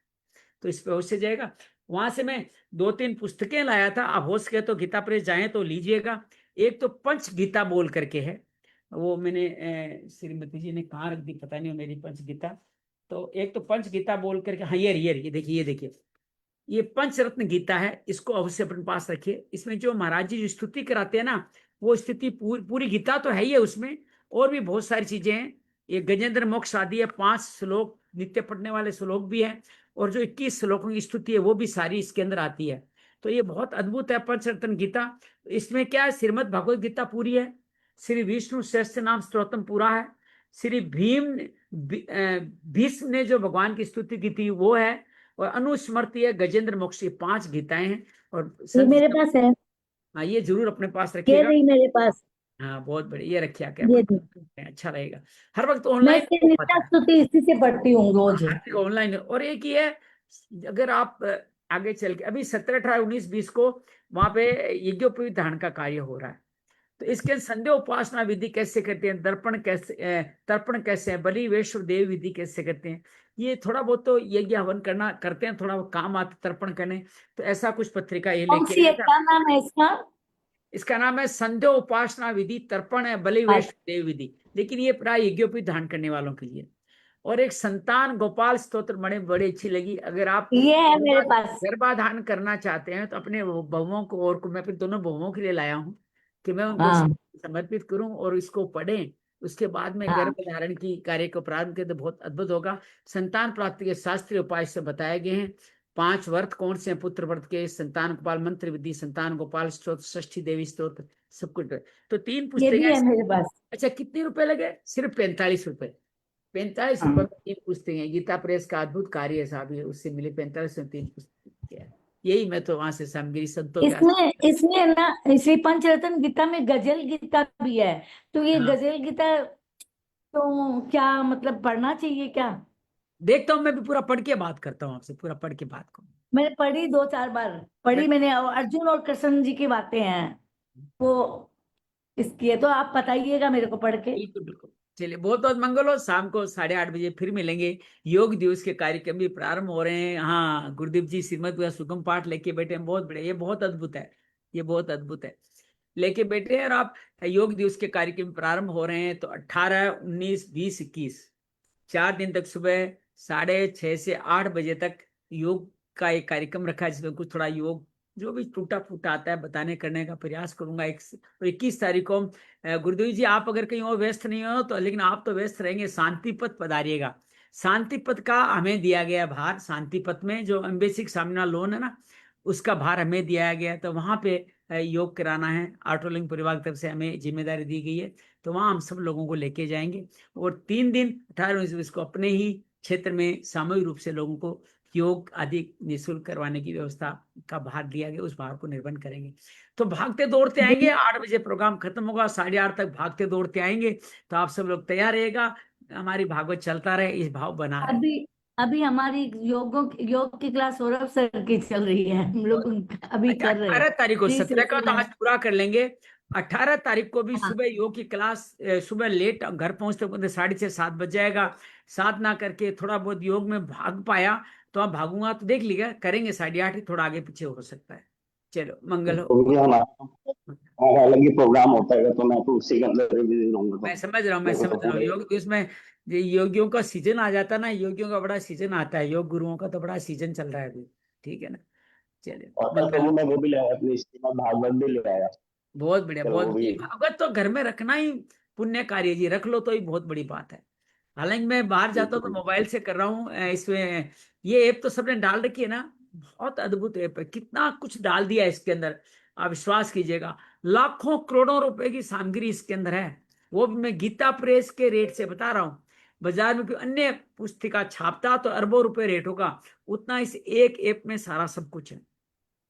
तो इस पे हो से जाएगा। वहां से मैं 2-3 पुस्तकें लाया था, आप हो सके तो गीता प्रेस जाएं तो लीजिएगा। एक तो पंच गीता बोल करके है, वो मैंने श्रीमती जी ने कहाँ रख दी पता नहीं, मेरी पंच गीता। तो एक तो पंच गीता बोल करके, हाँ ये देखिए, ये देखिए, ये पंचरत्न गीता है, इसको अवश्य अपने पास रखिए। इसमें जो महाराज जी जो स्तुति कराते हैं ना, वो स्तुति पूरी गीता तो है ही है उसमें, और भी बहुत सारी चीजें हैं। ये गजेंद्र मोक्ष आदि है, 5 श्लोक नित्य पढ़ने वाले श्लोक भी हैं, और जो 21 श्लोकों की स्तुति है वो भी सारी इसके अंदर आती है। तो ये बहुत अद्भुत है पंचरत्न गीता। इसमें क्या है, श्रीमद भगवत गीता पूरी है, श्री विष्णु सहस्त्र नाम स्तोत्रम पूरा है, श्री भीष्म ने जो भगवान की स्तुति की थी वो है, और अनुस्मृति है, गजेंद्र मोक्ष, 5 गीताएं हैं। और ये मेरे पास है, हाँ, ये जरूर अपने पास ये रखिएगा। रही मेरे पास, हाँ, बहुत बढ़िया, ये रखिए आके ये अपने दी। पास, अच्छा रहेगा। हर वक्त मैं ऑनलाइन इसकी नित्य स्तुति इसी से पढ़ती हूँ रोज। ऑनलाइन। और एक ही है, अगर आप आगे चल के अभी 17, 18, 19, 20 को वहां पे यज्ञोपवीत धारण का कार्य हो रहा है, तो इसके संध्या उपासना विधि कैसे करते हैं, तर्पण कैसे है, बलि वैष्णव देव विधि कैसे करते हैं, ये थोड़ा बहुत तो यज्ञ हवन करना करते हैं, थोड़ा काम आता तर्पण करने। तो ऐसा कुछ पत्रिका ये कौन लेके सी है, आया था। क्या नाम है इसका? इसका नाम है संध्या उपासना विधि, तर्पण है बलिवेश देव विधि, लेकिन ये प्राय यज्ञोपवीत धारण करने वालों के लिए। और एक संतान गोपाल स्तोत्र बड़ी अच्छी लगी। अगर आप ये है मेरे पास। गर्भाधान करना चाहते हैं तो अपने बहुओं को, और को मैं अपने दोनों बहुओं के लिए लाया हूँ कि मैं उनको हाँ समर्पित करूं और इसको पढ़ें, उसके बाद में हाँ। गर्भ धारण की कार्य को प्रारंभ करें तो बहुत अद्भुत होगा। संतान प्राप्ति के शास्त्रीय उपाय से बताए गए हैं। 5 व्रत कौन से हैं? पुत्र व्रत के, संतान गोपाल मंत्र विधि, संतान गोपाल स्तोत्र, षष्ठी देवी स्तोत्र, सब कुछ। तो 3 ये भी है पुस्तकें। मेरे पास। अच्छा, कितने रुपए लगे? सिर्फ 45 रुपए। 45 रुपए हाँ। में 3 पुस्तकें। गीता प्रेस का अद्भुत कार्य है साहब, ये उससे मिले 45 में 3 पुस्तकें। यही मैं तो वहां से सामग्री संतों के इसमें इसमें ना श्री पंचरत्न गीता में गजल गीता भी है। तो ये हाँ, गजल गीता तो क्या मतलब पढ़ना चाहिए क्या? देखता हूँ, मैं भी पूरा पढ़ के बात करता हूँ आपसे, पूरा पढ़ के बात करूँ। मैंने पढ़ी 2-4 बार पढ़ी मैंने। और अर्जुन और कृष्ण जी की बातें हैं वो इसकी है। तो आप बताइएगा मेरे को पढ़ के। बिल्कुल बिल्कुल। चलिए, बहुत बहुत मंगल हो। शाम को 8:30 बजे फिर मिलेंगे। योग दिवस के कार्यक्रम भी प्रारंभ हो रहे हैं। हाँ, गुरुदेव जी श्रीमद का सुगम पाठ लेके बैठे हैं, बहुत बड़े। ये बहुत अद्भुत है, ये बहुत अद्भुत है, लेके बैठे हैं। और आप, योग दिवस के कार्यक्रम प्रारंभ हो रहे हैं तो 18, 19, 20, 21 4 दिन तक सुबह 6:30 से 8 बजे तक योग का एक कार्यक्रम रखा है, जिसमें कुछ थोड़ा योग जो भी टूटा फूटा आता है बताने करने का प्रयास करूंगा। 21 तारीख को गुरुदेव जी, आप अगर कहीं और व्यस्त नहीं हो तो, लेकिन आप तो व्यस्त रहेंगे, शांति पथ पधारिएगा। शांति पथ का हमें दिया गया भार, शांति पथ में जो एम्बेसिक सामना लोन है ना, उसका भार हमें दिया गया। तो वहां पे योग कराना है, ऑटोलिंक परिवार की तरफ से हमें जिम्मेदारी दी गई है। तो वहां हम सब लोगों को लेके जाएंगे और 3 दिन 18-19 को अपने ही क्षेत्र में सामूहिक रूप से लोगों को योग आदि निःशुल्क करवाने की व्यवस्था का भार दिया गया, उस भार को निर्वहन करेंगे। तो भागते दौड़ते आएंगे। 8 बजे प्रोग्राम खत्म होगा, 8:30 तक भागते दौड़ते आएंगे। तो आप सब लोग तैयार रहेगा, हमारी भागवत चलता रहे, इस भाव बना रहे। अभी अभी हमारी योग की क्लास सौरभ सर की चल रही है। हम लोग अभी अच्छा, कर रहे हैं 18 तारीख को, इसी 17 का तो सिलसिले में। आज पूरा कर लेंगे। 18 तारीख को भी हाँ सुबह योग की क्लास, सुबह लेट घर पहुंचते पहुंचते 6:30-7 बज जाएगा। साधना करके थोड़ा बहुत योग में भाग पाया तो आप भागूंगा तो देख लीजिए, करेंगे 8:30 ही, थोड़ा आगे पीछे हो सकता है। चलो, मंगल हो। तो भी हमारा अलग ही प्रोग्राम होता है, तो मैं तो उसी के अंदर ही बिजी रहूंगा। मैं तो समझ रहा हूँ, मैं मेरे को समझ तो रहा हूँ। पूरे योग दिवस में ये योगियों का सीजन आ जाता है ना, योगियों का बड़ा सीजन आता है, योग गुरुओं का तो बड़ा सीजन चल रहा है अभी। ठीक है ना? चलिए, और कल मंगल प्रभु हो। मैं वो भी ले आया, अपनी श्रीमद् भागवत भी ले आया। बहुत बढ़िया, चलो बहुत वो भी बढ़िया। भागवत तो घर में रखना ही पुण्य कार्य जी, रख लो तो ही बहुत बड़ी बात है। हालांकि मैं बाहर जाता हूँ तो मोबाइल से कर रहा हूँ इसमें। ये ऐप तो सबने डाल रखी है ना, बहुत अद्भुत ऐप है, कितना कुछ डाल दिया है इसके अंदर। आप विश्वास कीजिएगा, लाखों करोड़ों रुपए की सामग्री इसके अंदर है। वो भी मैं गीता प्रेस के रेट से बता रहा हूँ। बाजार में कोई अन्य पुस्तिका छापता तो अरबों रुपए रेट होगा, उतना इस एक ऐप में सारा सब कुछ है।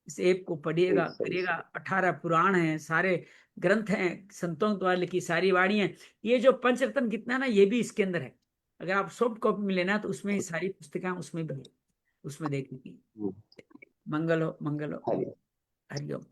इस ऐप को सही पढ़िएगा सही करिएगा। सही। 18 पुराण हैं, सारे ग्रंथ हैं, संतों द्वारा लिखी सारी वाणी है। ये जो पंचरत्न कितना ना, ये भी इसके अंदर है। अगर आप सॉफ्ट कॉपी में लेना तो उसमें ही सारी पुस्तकें उसमें भी है, उसमें देखने की। हम्म, मंगल हो, मंगल हो। हाँ जी। हरिओम।